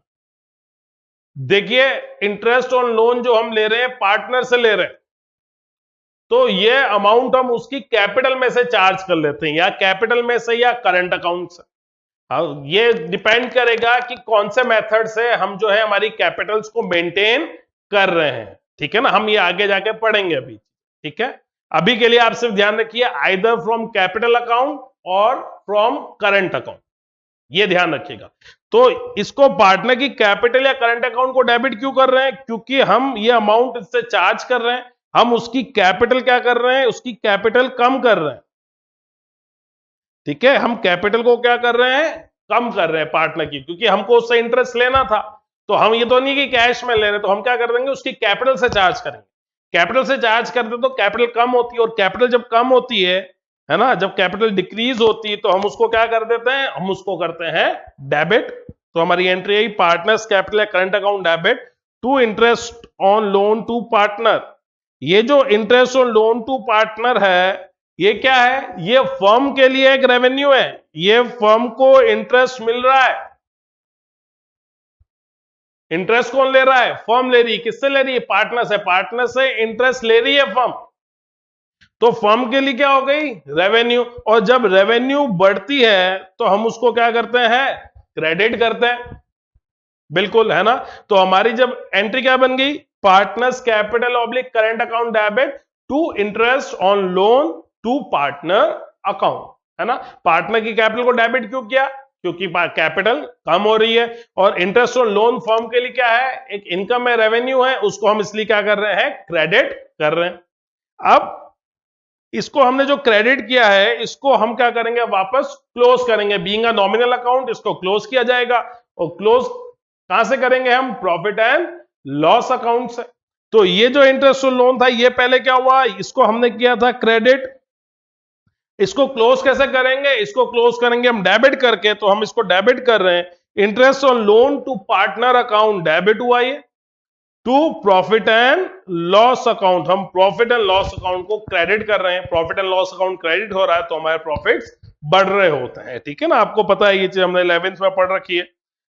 देखिए इंटरेस्ट ऑन लोन जो हम ले रहे हैं पार्टनर से ले रहे हैं, तो ये अमाउंट हम उसकी कैपिटल में से चार्ज कर लेते हैं, या कैपिटल में से या करंट अकाउंट से। ये डिपेंड करेगा कि कौन से मेथड से हम जो है हमारी कैपिटल्स को मेंटेन कर रहे हैं, ठीक है ना। हम ये आगे जाके पढ़ेंगे अभी, ठीक है। अभी के लिए आप सिर्फ ध्यान रखिए आइदर फ्रॉम कैपिटल अकाउंट और फ्रॉम करंट अकाउंट, ये ध्यान रखिएगा। तो इसको पार्टनर की कैपिटल या करंट अकाउंट को डेबिट क्यों कर रहे हैं? क्योंकि हम ये अमाउंट इससे चार्ज कर रहे हैं, हम उसकी कैपिटल क्या कर रहे हैं? उसकी कैपिटल कम कर रहे हैं, ठीक है। हम कैपिटल को क्या कर रहे हैं? कम कर रहे हैं पार्टनर की, क्योंकि हमको उससे इंटरेस्ट लेना था। तो हम ये तो नहीं कि कैश में ले रहे, तो हम क्या कर देंगे? उसकी कैपिटल से चार्ज करेंगे। कैपिटल से चार्ज करते तो कैपिटल कम होती है, और कैपिटल जब कम होती है ना, जब कैपिटल डिक्रीज होती है तो हम उसको क्या कर देते हैं? हम उसको करते हैं डेबिट। तो हमारी एंट्री आई पार्टनर्स कैपिटल या current account debit to interest on loan to partner. ये जो interest on loan to partner है, ये क्या है? ये फर्म के लिए एक रेवेन्यू है। ये फर्म को इंटरेस्ट मिल रहा है। इंटरेस्ट कौन ले रहा है? फर्म ले रही है। किससे ले रही है? पार्टनर से। पार्टनर से इंटरेस्ट ले रही है फर्म, तो फर्म के लिए क्या हो गई? रेवेन्यू। और जब रेवेन्यू बढ़ती है तो हम उसको क्या करते हैं? क्रेडिट करते हैं, बिल्कुल, है ना। तो हमारी जब एंट्री क्या बन गई? Partners capital oblique current account debit to interest on loan to partner account, है ना। पार्टनर की कैपिटल को डेबिट क्यों किया? क्योंकि कैपिटल कम हो रही है। और इंटरेस्ट ऑन लोन फर्म के लिए क्या है? एक इनकम है, रेवेन्यू है, उसको हम इसलिए क्या कर रहे हैं? क्रेडिट कर रहे हैं। अब इसको हमने जो क्रेडिट किया है, इसको हम क्या करेंगे? वापस क्लोज करेंगे। बीइंग अ नॉमिनल अकाउंट इसको क्लोज किया जाएगा। और क्लोज कहां से करेंगे हम? प्रॉफिट एंड लॉस अकाउंट से। तो ये जो इंटरेस्ट ऑन लोन था, ये पहले क्या हुआ? इसको हमने किया था क्रेडिट। इसको क्लोज कैसे करेंगे? इसको क्लोज करेंगे हम डेबिट करके। तो हम इसको डेबिट कर रहे हैं। Interest on loan to partner account debit हुआ ये to profit and loss account. हम प्रॉफिट एंड लॉस अकाउंट को क्रेडिट कर रहे हैं। Profit and loss account credit हो रहा है तो हमारे प्रॉफिट्स बढ़ रहे होते हैं, ठीक है ना। आपको पता है ये चीज हमने 11th में पढ़ रखी है।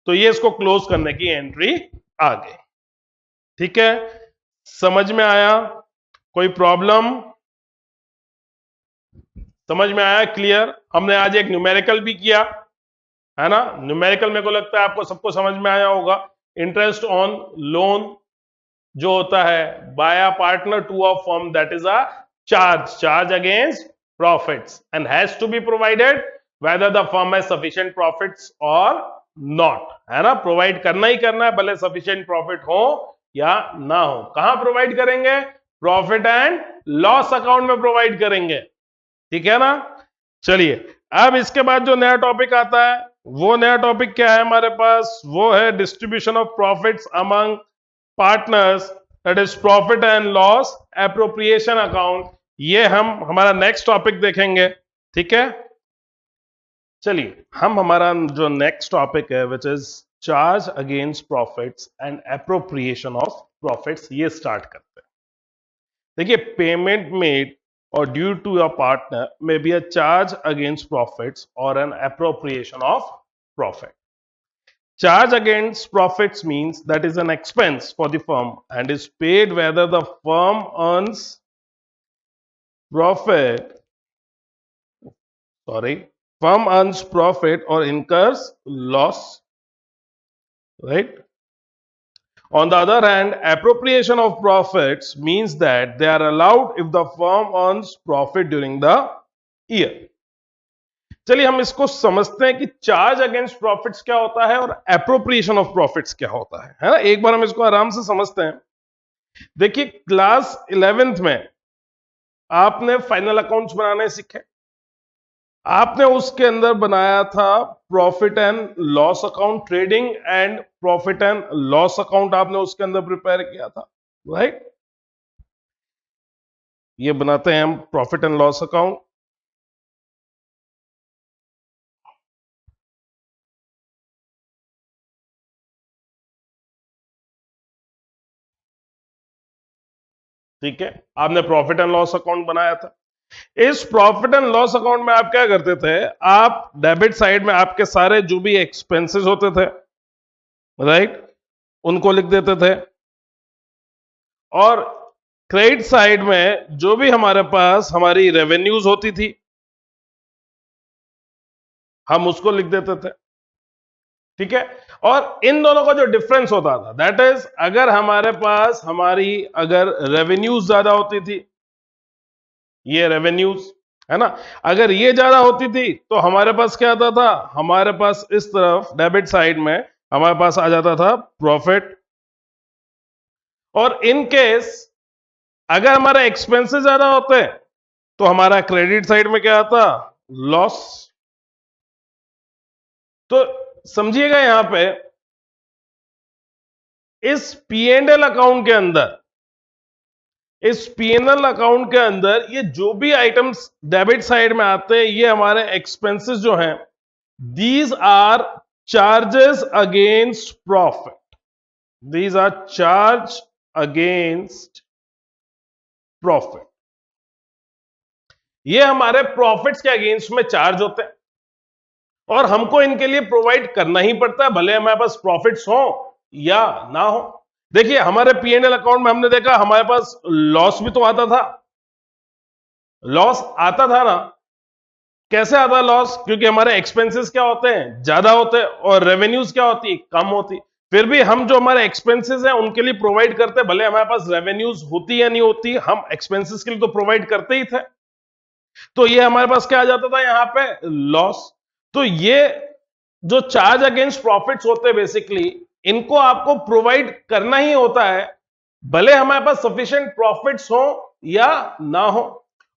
तो ये इसको क्लोज करने की एंट्री आ गई, ठीक है। समझ में आया? कोई प्रॉब्लम? समझ में आया? क्लियर? हमने आज एक न्यूमेरिकल भी किया है ना। न्यूमेरिकल मेरे को लगता है आपको सबको समझ में आया होगा। इंटरेस्ट ऑन लोन जो होता है by a partner to a firm, that is a charge against profits and has to be provided whether the firm has sufficient profits और नॉट, है ना। प्रोवाइड करना ही करना है, भले सफिशिएंट प्रॉफिट हो या ना हो। कहां प्रोवाइड करेंगे? प्रॉफिट एंड लॉस अकाउंट में प्रोवाइड करेंगे, ठीक है ना। चलिए, अब इसके बाद जो नया टॉपिक आता है, वो नया टॉपिक क्या है हमारे पास? वो है distribution of profits among partners, that is profit and loss appropriation account. ये हम हमारा नेक्स्ट टॉपिक देखेंगे, ठीक है। चलिए, हम हमारा जो नेक्स्ट टॉपिक है which is charge against profits and appropriation of profits, ये स्टार्ट करते हैं। देखिए, payment made or due to a partner may be a charge against profits or an appropriation of profit. Charge against profits means that is an expense for the firm and is paid whether the firm earns profit, firm earns profit or incurs loss, right? On the other hand, appropriation of profits means that they are allowed if the firm earns profit during the year. चलिए, हम इसको समझते हैं कि चार्ज अगेंस्ट प्रॉफिट्स क्या होता है और एप्रोप्रिएशन ऑफ प्रॉफिट्स क्या होता है ना। एक बार हम इसको आराम से समझते हैं। देखिए, क्लास 11th में आपने फाइनल अकाउंट्स बनाने सीखे। आपने उसके अंदर बनाया था profit and loss account, trading and profit and loss account आपने उसके अंदर प्रिपेयर किया था, राइट। ये बनाते हैं हम प्रॉफिट एंड लॉस अकाउंट। ठीक है, आपने प्रॉफिट एंड लॉस अकाउंट बनाया था। इस प्रॉफिट एंड लॉस अकाउंट में आप क्या करते थे? आप डेबिट साइड में आपके सारे जो भी एक्सपेंसेस होते थे, राइट, उनको लिख देते थे, और क्रेडिट साइड में जो भी हमारे पास हमारी रेवेन्यूज होती थी हम उसको लिख देते थे, ठीक है। और इन दोनों का जो डिफरेंस होता था, दैट इज, अगर हमारे पास अगर रेवेन्यूज ज्यादा होती थी, ये रेवेन्यूज है ना, अगर ये ज्यादा होती थी तो हमारे पास क्या आता था? हमारे पास इस तरफ डेबिट साइड में हमारे पास आ जाता था प्रॉफिट। और इन केस अगर हमारे एक्सपेंसेस ज्यादा होते तो हमारा क्रेडिट साइड में क्या आता? लॉस। तो समझिएगा, यहां पे इस पीएनएल अकाउंट के अंदर, इस पीएनएल अकाउंट के अंदर ये जो भी आइटम्स डेबिट साइड में आते हैं, ये हमारे एक्सपेंसेस जो हैं, these are charges against profit. These are charge against profit. ये हमारे प्रॉफिट्स के अगेंस्ट में चार्ज होते हैं और हमको इनके लिए प्रोवाइड करना ही पड़ता है, भले हमारे पास प्रॉफिट्स हो या ना हो। देखिए, हमारे पीएनएल अकाउंट में हमने देखा हमारे पास लॉस भी तो आता था। लॉस आता था ना, कैसे आता लॉस? क्योंकि हमारे एक्सपेंसेस क्या होते हैं? ज्यादा होते हैं, और रेवेन्यूज क्या होती? कम होती। फिर भी हम जो हमारे एक्सपेंसेस हैं उनके लिए प्रोवाइड करते, भले हमारे पास रेवेन्यूज होती या नहीं होती, हम एक्सपेंसेस के लिए तो प्रोवाइड करते ही थे। तो ये हमारे पास क्या आ जाता था यहां पे? लॉस। तो ये जो चार्ज अगेंस्ट प्रॉफिट्स होते हैं, बेसिकली इनको आपको प्रोवाइड करना ही होता है, भले हमारे पास सफिशिएंट प्रॉफिट्स हो या ना हो।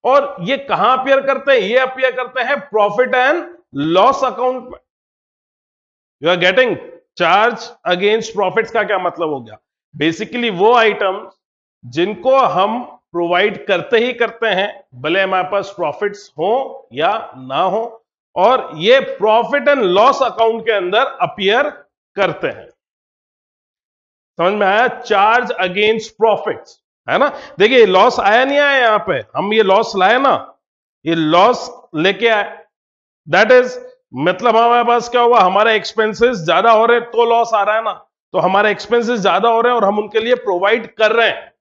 और ये कहां अपीयर करते हैं? ये अपीयर करते हैं प्रॉफिट एंड लॉस अकाउंट में। You are getting? Charge against profits का क्या मतलब हो गया? बेसिकली वो आइटम जिनको हम प्रोवाइड करते ही करते हैं, भले हमारे पास प्रॉफिट्स हो या ना हो, और ये प्रॉफिट एंड लॉस अकाउंट के अंदर अपीयर करते हैं। समझ में आया? चार्ज अगेंस्ट प्रॉफिट्स, है ना। देखिए, लॉस आया नहीं आया यहां पे, हम ये लॉस लाए ना, ये लॉस लेके आए, दैट इज, मतलब हमारे पास क्या हुआ? हमारे एक्सपेंसेस ज्यादा हो रहे तो लॉस आ रहा है ना। तो हमारे एक्सपेंसेस ज्यादा हो रहे हैं और हम उनके लिए प्रोवाइड कर रहे हैं,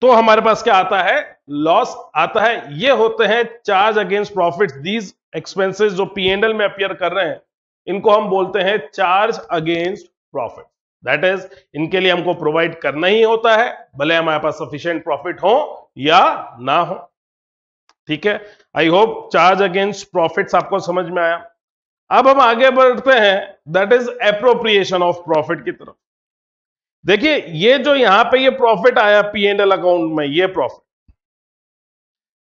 तो हमारे पास क्या आता है, लॉस आता है। ये होते हैं charge against profits. These expenses जो P&L में अपीयर कर रहे हैं, इनको हम बोलते हैं charge against profit. That is, इनके लिए हमको प्रोवाइड करना ही होता है, भले हमारे पास सफिशिएंट प्रॉफिट हो या ना हो। ठीक है, I hope charge against profits आपको समझ में आया। अब हम आगे बढ़ते हैं, that is appropriation of profit की तरफ। देखिए, ये जो यहां पे ये प्रॉफिट आया P&L अकाउंट में, ये प्रॉफिट,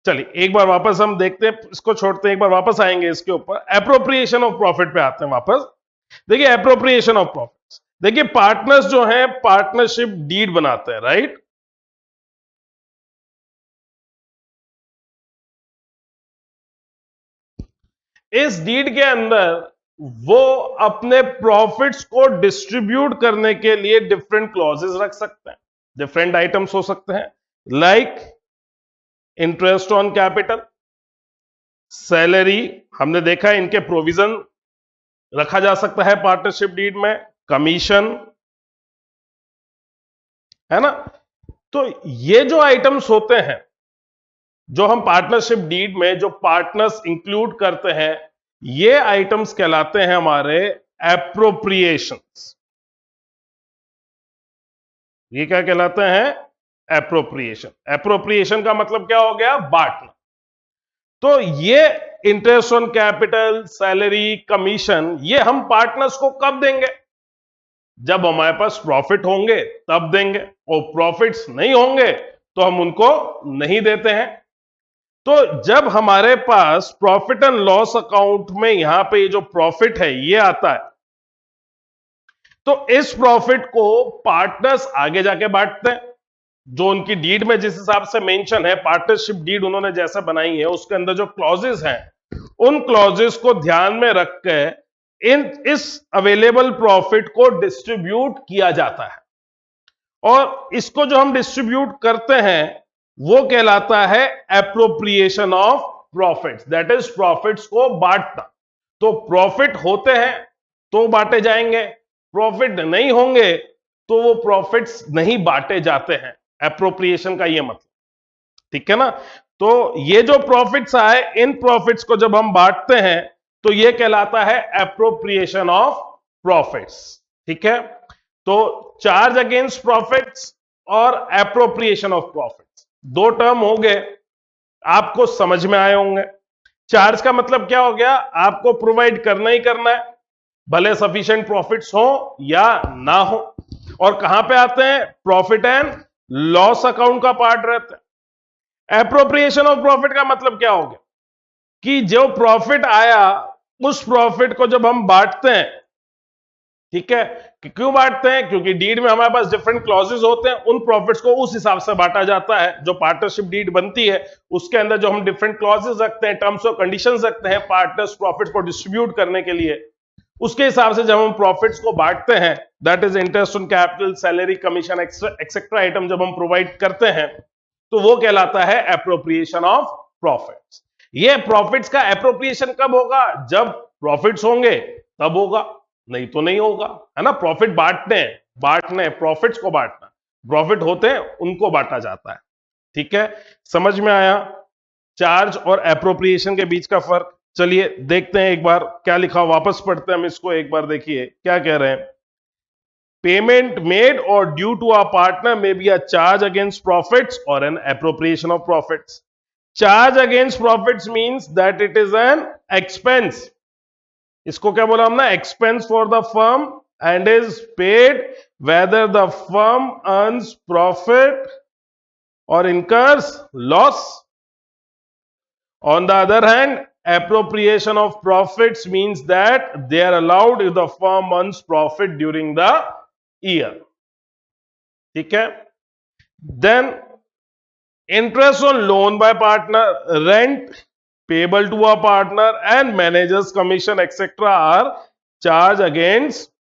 चलिए एक बार वापस हम देखते हैं, इसको छोड़ते हैं, एक बार वापस आएंगे इसके ऊपर, एप्रोप्रिएशन ऑफ प्रॉफिट पे आते हैं वापस। देखिए एप्रोप्रिएशन ऑफ प्रॉफिट्स, देखिए पार्टनर्स जो हैं पार्टनरशिप डीड बनाते हैं, राइट। इस डीड के अंदर वो अपने प्रॉफिट्स को डिस्ट्रीब्यूट करने के लिए डिफरेंट क्लॉजेस रख सकते हैं, डिफरेंट आइटम्स हो सकते हैं, like interest on capital, salary, हमने देखा है इनके प्रोविजन रखा जा सकता है पार्टनरशिप डीड में, कमीशन, है ना। तो ये जो आइटम्स होते हैं, जो हम पार्टनरशिप डीड में जो पार्टनर्स इंक्लूड करते हैं, ये आइटम्स कहलाते हैं हमारे एप्रोप्रिएशंस। ये क्या कहलाते हैं, एप्रोप्रिएशन। एप्रोप्रिएशन का मतलब क्या हो गया, बांटना। तो ये interest on capital, salary, commission, ये हम पार्टनर्स को कब देंगे, जब हमारे पास प्रॉफिट होंगे तब देंगे, और प्रॉफिट्स नहीं होंगे तो हम उनको नहीं देते हैं। तो जब हमारे पास प्रॉफिट एंड लॉस अकाउंट में यहां पे ये जो प्रॉफिट है ये आता है, तो इस प्रॉफिट को पार्टनर्स आगे जाके बांटते हैं, जो उनकी डीड में जिस हिसाब से मेंशन है, पार्टनरशिप डीड उन्होंने जैसा बनाई है, उसके अंदर जो क्लॉजेस हैं, उन क्लॉजेस को ध्यान में रख के इस अवेलेबल प्रॉफिट को डिस्ट्रीब्यूट किया जाता है। और इसको जो हम डिस्ट्रीब्यूट करते हैं वो कहलाता है appropriation of profits, that is profits को बांटना। तो प्रॉफिट होते हैं तो बांटे जाएंगे, प्रॉफिट नहीं होंगे तो वो प्रॉफिट्स नहीं बांटे जाते हैं, एप्रोप्रिएशन का ये मतलब। ठीक है ना। तो ये जो प्रॉफिट्स आए, इन प्रॉफिट्स को जब हम बांटते हैं तो ये कहलाता है एप्रोप्रिएशन ऑफ प्रॉफिट्स। ठीक है, तो चार्ज अगेंस्ट प्रॉफिट्स और एप्रोप्रिएशन ऑफ प्रॉफिट्स, दो टर्म हो गए, आपको समझ में आए होंगे। चार्ज का मतलब क्या हो गया, आपको प्रोवाइड करना ही करना है, भले सफिशिएंट प्रॉफिट्स हो या ना हो। और कहां पे आते हैं, प्रॉफिट एंड लॉस अकाउंट का पार्ट रहता है। एप्रोप्रिएशन ऑफ प्रॉफिट का मतलब क्या हो गया, कि जो प्रॉफिट आया उस प्रॉफिट को जब हम बांटते हैं, ठीक है, कि क्यों बांटते हैं, क्योंकि डीड में हमारे पास डिफरेंट क्लॉजेस होते हैं, उन प्रॉफिट्स को उस हिसाब से बांटा जाता है। जो पार्टनरशिप डीड बनती है उसके अंदर जो हम डिफरेंट क्लॉजेस रखते हैं, टर्म्स और कंडीशंस रखते हैं पार्टनर्स प्रॉफिट्स को डिस्ट्रीब्यूट करने के लिए, उसके हिसाब से जब हम प्रॉफिट्स को बांटते हैं, that is interest on capital, salary, commission etcetera item जब हम प्रोवाइड करते हैं, तो वो कहलाता है एप्रोप्रिएशन ऑफ प्रॉफिट्स। ये प्रॉफिट्स का एप्रोप्रिएशन कब होगा, जब प्रॉफिट्स होंगे तब होगा, नहीं तो नहीं होगा, है ना। प्रॉफिट बांटने प्रॉफिट्स को बांटना, प्रॉफिट होते हैं उनको बांटा जाता है। ठीक है, समझ में आया चार्ज और एप्रोप्रिएशन के बीच का फर्क। चलिए देखते हैं एक बार क्या लिखा, वापस पढ़ते हैं हम इसको एक बार, देखिए क्या कह रहे हैं। पेमेंट मेड और due to a partner may be a charge against profits or an appropriation of profits. Charge against profits means that it is an expense, इसको क्या बोला हमने, expense for the firm and is paid whether the firm earns profit or incurs loss. On the other hand, appropriation of profits means that they are allowed if the firm earns profit during the year. ठीक है, then interest on loan by partner, rent payable to a partner and manager's commission etc. are charged against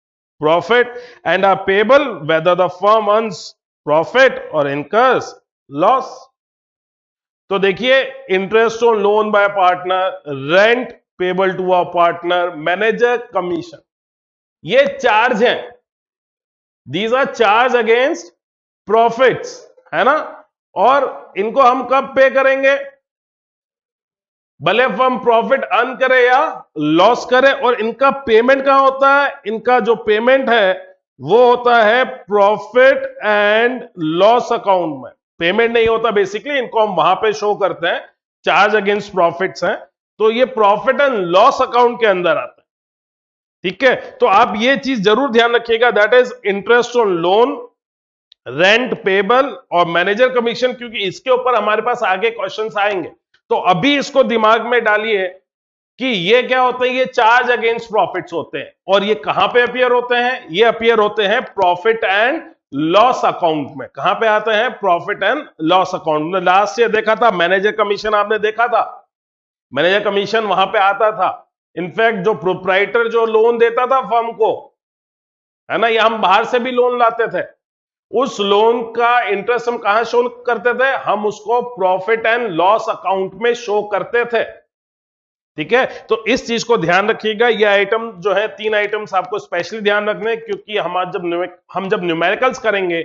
profit and are payable whether the firm earns profit or incurs loss. तो देखिए, interest on loan by partner, rent payable to a partner, manager commission, ये चार्ज हैं, these are charge against profits, है ना। और इनको हम कब पे करेंगे? भले हम प्रॉफिट अर्न करें या लॉस करें। और इनका पेमेंट कहां होता है? इनका जो पेमेंट है वो होता है प्रॉफिट एंड लॉस अकाउंट में। पेमेंट नहीं होता बेसिकली, इनको हम वहां पे शो करते हैं, चार्ज अगेंस्ट प्रॉफिट्स हैं, तो ये प्रॉफिट एंड लॉस अकाउंट के अंदर आता है। ठीक है, तो आप ये चीज जरूर ध्यान रखिएगा, that is interest on loan, rent payable और मैनेजर कमीशन, क्योंकि इसके ऊपर हमारे पास आगे क्वेश्चंस आएंगे। तो अभी इसको दिमाग में डालिए कि ये क्या होते हैं, ये चार्ज अगेंस्ट प्रॉफिट्स होते हैं। और ये कहां पे अपीयर होते हैं? ये अपीयर होते हैं प्रॉफिट एंड लॉस अकाउंट में। कहां पे आते हैं? प्रॉफिट एंड लॉस अकाउंट में। लास्ट ईयर देखा था मैनेजर कमीशन, आपने देखा था मैनेजर कमीशन वहां पे आता था। इनफैक्ट जो प्रोप्राइटर जो लोन देता था फर्म को, है ना, या हम बाहर से भी लोन लाते थे, उस लोन का इंटरेस्ट हम कहां शो करते थे? हम उसको प्रॉफिट एंड लॉस अकाउंट में शो करते थे। ठीक है, तो इस चीज को ध्यान रखिएगा। ये आइटम जो है, 3 आइटम्स आपको स्पेशली ध्यान रखने, क्योंकि हम जब न्यूमेरिकल्स करेंगे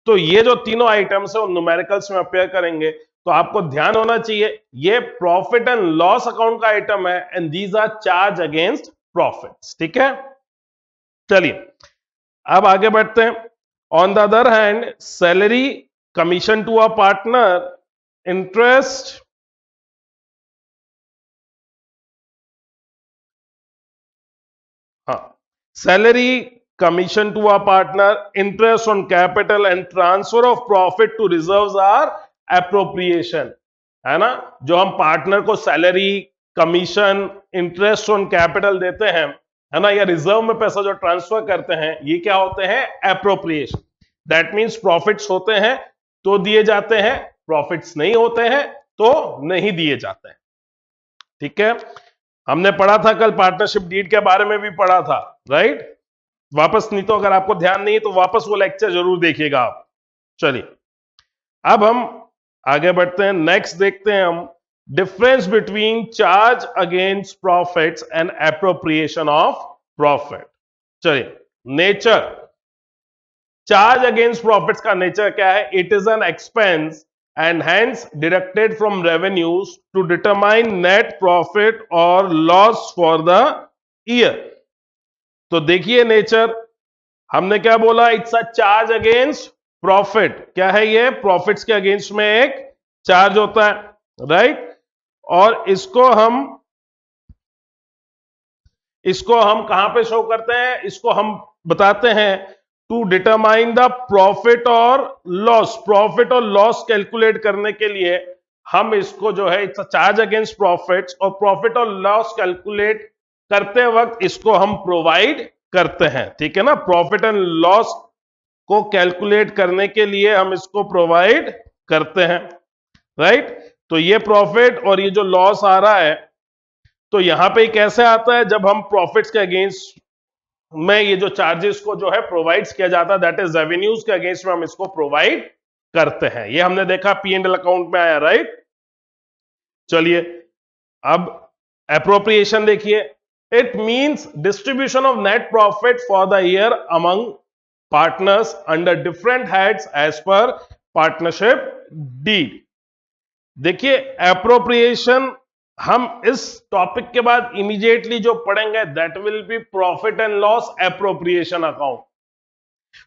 तो ये जो तीनों आइटम्स है वो न्यूमेरिकल्स में अपेयर करेंगे। तो आपको ध्यान होना चाहिए, ये प्रॉफिट एंड लॉस अकाउंट का आइटम है and these are charge against profits. ठीक है, चलिए अब आगे बढ़ते हैं। On the other hand, salary, commission to a partner, interest, हाँ, salary, commission to a partner, interest on capital and transfer of profit to reserves are appropriation. है ना, जो हम पार्टनर को salary, commission, interest on capital देते हैं, है ना, या रिजर्व में पैसा जो ट्रांसफर करते हैं, ये क्या होते हैं? एप्रोप्रिएशन। दैट मीन्स प्रॉफिट्स होते हैं तो दिए जाते हैं, प्रॉफिट्स नहीं होते हैं तो नहीं दिए जाते हैं। ठीक है, हमने पढ़ा था कल पार्टनरशिप डीड के बारे में भी पढ़ा था, राइट? वापस नहीं तो, अगर आपको ध्यान नहीं है तो वापस वो लेक्चर जरूर देखिएगा आप। चलिए अब हम आगे बढ़ते हैं। नेक्स्ट देखते हैं हम difference between charge against profits and appropriation of profit. चलिए, नेचर, चार्ज अगेंस्ट प्रॉफिट्स का नेचर क्या है? It is an expense and hence deducted from revenues to determine net profit or loss for the year. तो देखिए नेचर, हमने क्या बोला? It's a charge against profit. क्या है ये? प्रॉफिट्स के अगेंस्ट में एक चार्ज होता है, राइट? और इसको हम कहां पे शो करते हैं? इसको हम बताते हैं टू डिटरमाइन द प्रॉफिट और लॉस। प्रॉफिट और लॉस कैलकुलेट करने के लिए हम इसको जो है, it's a charge against profits, और प्रॉफिट और लॉस कैलकुलेट करते वक्त इसको हम प्रोवाइड करते हैं। ठीक है ना, प्रॉफिट एंड लॉस को कैलकुलेट करने के लिए हम इसको प्रोवाइड करते हैं, राइट? तो ये प्रॉफिट और ये जो लॉस आ रहा है, तो यहां पे कैसे आता है? जब हम प्रॉफिट्स के अगेंस्ट में ये जो चार्जेस को जो है प्रोवाइड किया जाता है, दैट इज रेवेन्यूज के अगेंस्ट में हम इसको प्रोवाइड करते हैं। ये हमने देखा P&L अकाउंट में आया, राइट? चलिए अब एप्रोप्रिएशन देखिए। It means distribution of net profit for the year among partners under different heads as per partnership deed. देखिए, एप्रोप्रिएशन हम इस टॉपिक के बाद इमीडिएटली जो पढ़ेंगे, that will be profit and loss appropriation account.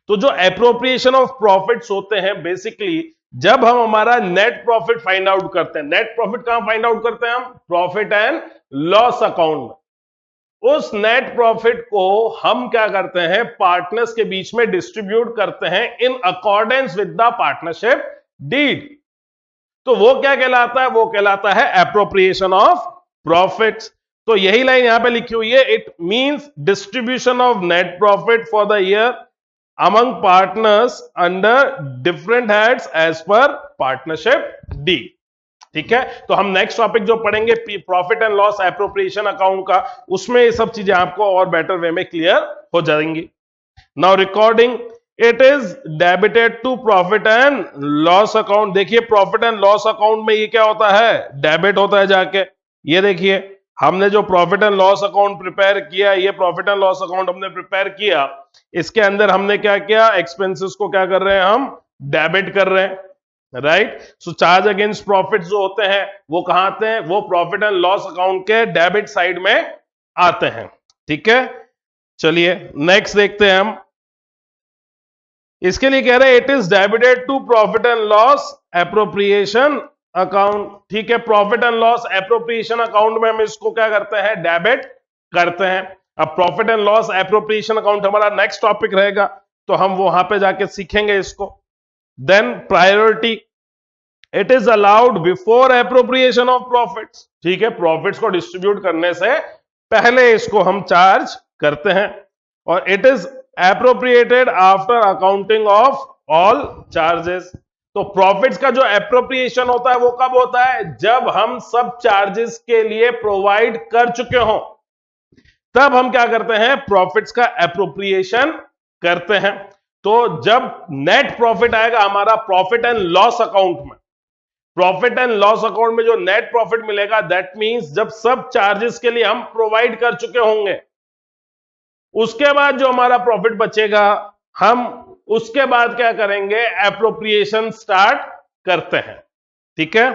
तो जो एप्रोप्रिएशन ऑफ प्रॉफिट्स होते हैं, बेसिकली जब हम हमारा नेट प्रॉफिट फाइंड आउट करते हैं। नेट प्रॉफिट कहां फाइंड आउट करते हैं हम? प्रॉफिट एंड लॉस अकाउंट में। उस नेट प्रॉफिट को हम क्या करते हैं? पार्टनर्स के बीच में डिस्ट्रीब्यूट करते हैं in accordance with the partnership deed. तो वो क्या कहलाता है? वो कहलाता है एप्रोप्रिएशन ऑफ प्रॉफिट्स। तो यही लाइन यहां पे लिखी हुई है, it means distribution of net profit for the year among partners under different heads as per partnership deed. ठीक है, तो हम नेक्स्ट टॉपिक जो पढ़ेंगे profit and loss appropriation account का, उसमें ये सब चीजें आपको और बेटर वे में क्लियर हो जाएंगी। Now recording, it is debited to profit and loss account. देखिए, प्रॉफिट एंड लॉस अकाउंट में ये क्या होता है? डेबिट होता है जाके। ये देखिए, हमने जो profit and loss account prepare किया, ये प्रॉफिट एंड लॉस अकाउंट हमने प्रिपेयर किया, इसके अंदर हमने क्या किया? एक्सपेंसेस को क्या कर रहे हैं? हम डेबिट कर रहे हैं। राइट। सो चार्ज अगेंस्ट प्रॉफिट जो होते हैं वो कहां आते हैं, वो प्रॉफिट एंड लॉस अकाउंट के डेबिट साइड में आते हैं। ठीक है, चलिए नेक्स्ट देखते हैं हम। इसके लिए कह रहे हैं it is debited to profit and loss appropriation account. ठीक है, profit and loss appropriation account में हम इसको क्या करते हैं, डेबिट करते हैं। अब profit and loss appropriation account हमारा नेक्स्ट टॉपिक रहेगा, तो हम वहां पे जाके सीखेंगे इसको। Then priority, it is allowed before appropriation of profits. ठीक है, प्रॉफिट्स को डिस्ट्रीब्यूट करने से पहले इसको हम चार्ज करते हैं। और it is appropriated after accounting of all charges. तो प्रॉफिट्स का जो एप्रोप्रिएशन होता है वो कब होता है, जब हम सब चार्जेस के लिए प्रोवाइड कर चुके हों, तब हम क्या करते हैं, प्रॉफिट्स का एप्रोप्रिएशन करते हैं। तो जब नेट प्रॉफिट आएगा हमारा प्रॉफिट एंड लॉस अकाउंट में, प्रॉफिट एंड लॉस अकाउंट में जो नेट प्रॉफिट मिलेगा, दैट मींस जब सब चार्जेस के लिए हम प्रोवाइड कर चुके होंगे, उसके बाद जो हमारा प्रॉफिट बचेगा, हम उसके बाद क्या करेंगे, एप्रोप्रिएशन स्टार्ट करते हैं। ठीक है,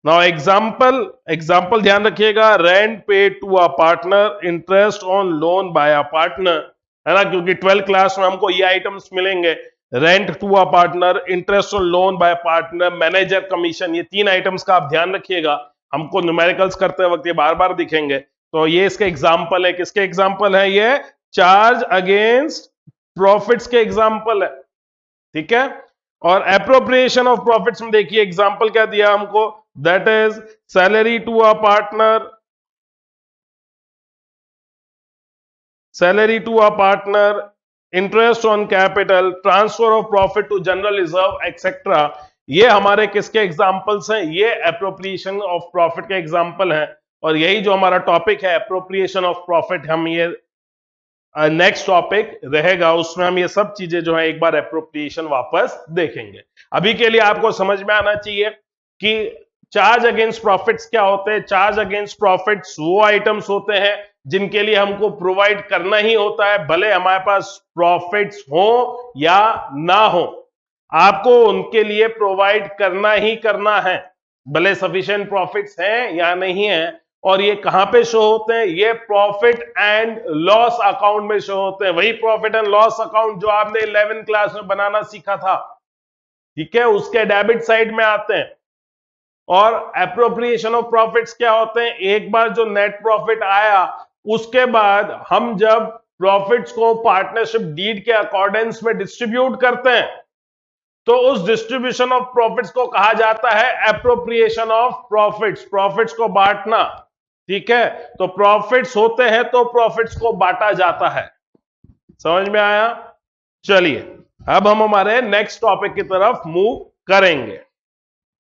नाउ एग्जांपल ध्यान रखिएगा, rent pay to a partner, interest on loan by a partner, है ना, क्योंकि 12th क्लास में हमको ये आइटम्स मिलेंगे, rent to a partner, interest on loan by partner, manager commission. ये 3 आइटम्स का आप ध्यान रखिएगा, हमको न्यूमेरिकल्स करते वक्त ये बार बार दिखेंगे। तो ये इसके एग्जाम्पल है, किसके एग्जाम्पल है, ये चार्ज अगेंस्ट प्रॉफिट्स के एग्जाम्पल है। ठीक है, और एप्रोप्रिएशन ऑफ प्रॉफिट्स में देखिए एग्जाम्पल क्या दिया हमको, that is salary to a partner, salary to a partner, interest on capital, transfer of profit to general reserve etcetera. ये हमारे किसके एग्जाम्पल्स हैं, ये एप्रोप्रिएशन ऑफ प्रॉफिट के एग्जाम्पल हैं। और यही जो हमारा टॉपिक है एप्रोप्रिएशन ऑफ प्रॉफिट, हम ये नेक्स्ट टॉपिक रहेगा, उसमें हम ये सब चीजें जो है एक बार एप्रोप्रिएशन वापस देखेंगे। अभी के लिए आपको समझ में आना चाहिए कि चार्ज अगेंस्ट प्रॉफिट्स क्या होते हैं। चार्ज अगेंस्ट प्रॉफिट्स वो आइटम्स होते हैं जिनके लिए हमको प्रोवाइड करना ही होता है, भले हमारे पास प्रॉफिट्स हो या ना हो, आपको उनके लिए प्रोवाइड करना ही करना है, भले सफिशिएंट प्रॉफिट्स हैं या नहीं है। और ये कहां पे शो होते हैं, ये प्रॉफिट एंड लॉस अकाउंट में शो होते हैं, वही प्रॉफिट एंड लॉस अकाउंट जो आपने 11th क्लास में बनाना सीखा था। ठीक है, उसके डेबिट साइड में आते हैं। और एप्रोप्रिएशन ऑफ प्रॉफिट्स क्या होते हैं, एक बार जो नेट प्रॉफिट आया, उसके बाद हम जब प्रॉफिट्स को पार्टनरशिप डीड के अकॉर्डेंस में डिस्ट्रीब्यूट करते हैं, तो उस डिस्ट्रीब्यूशन ऑफ प्रॉफिट्स को कहा जाता है एप्रोप्रिएशन ऑफ प्रॉफिट्स, प्रॉफिट्स को बांटना। ठीक है, तो प्रॉफिट्स होते हैं तो प्रॉफिट्स को बांटा जाता है। समझ में आया? चलिए अब हम हमारे नेक्स्ट टॉपिक की तरफ मूव करेंगे।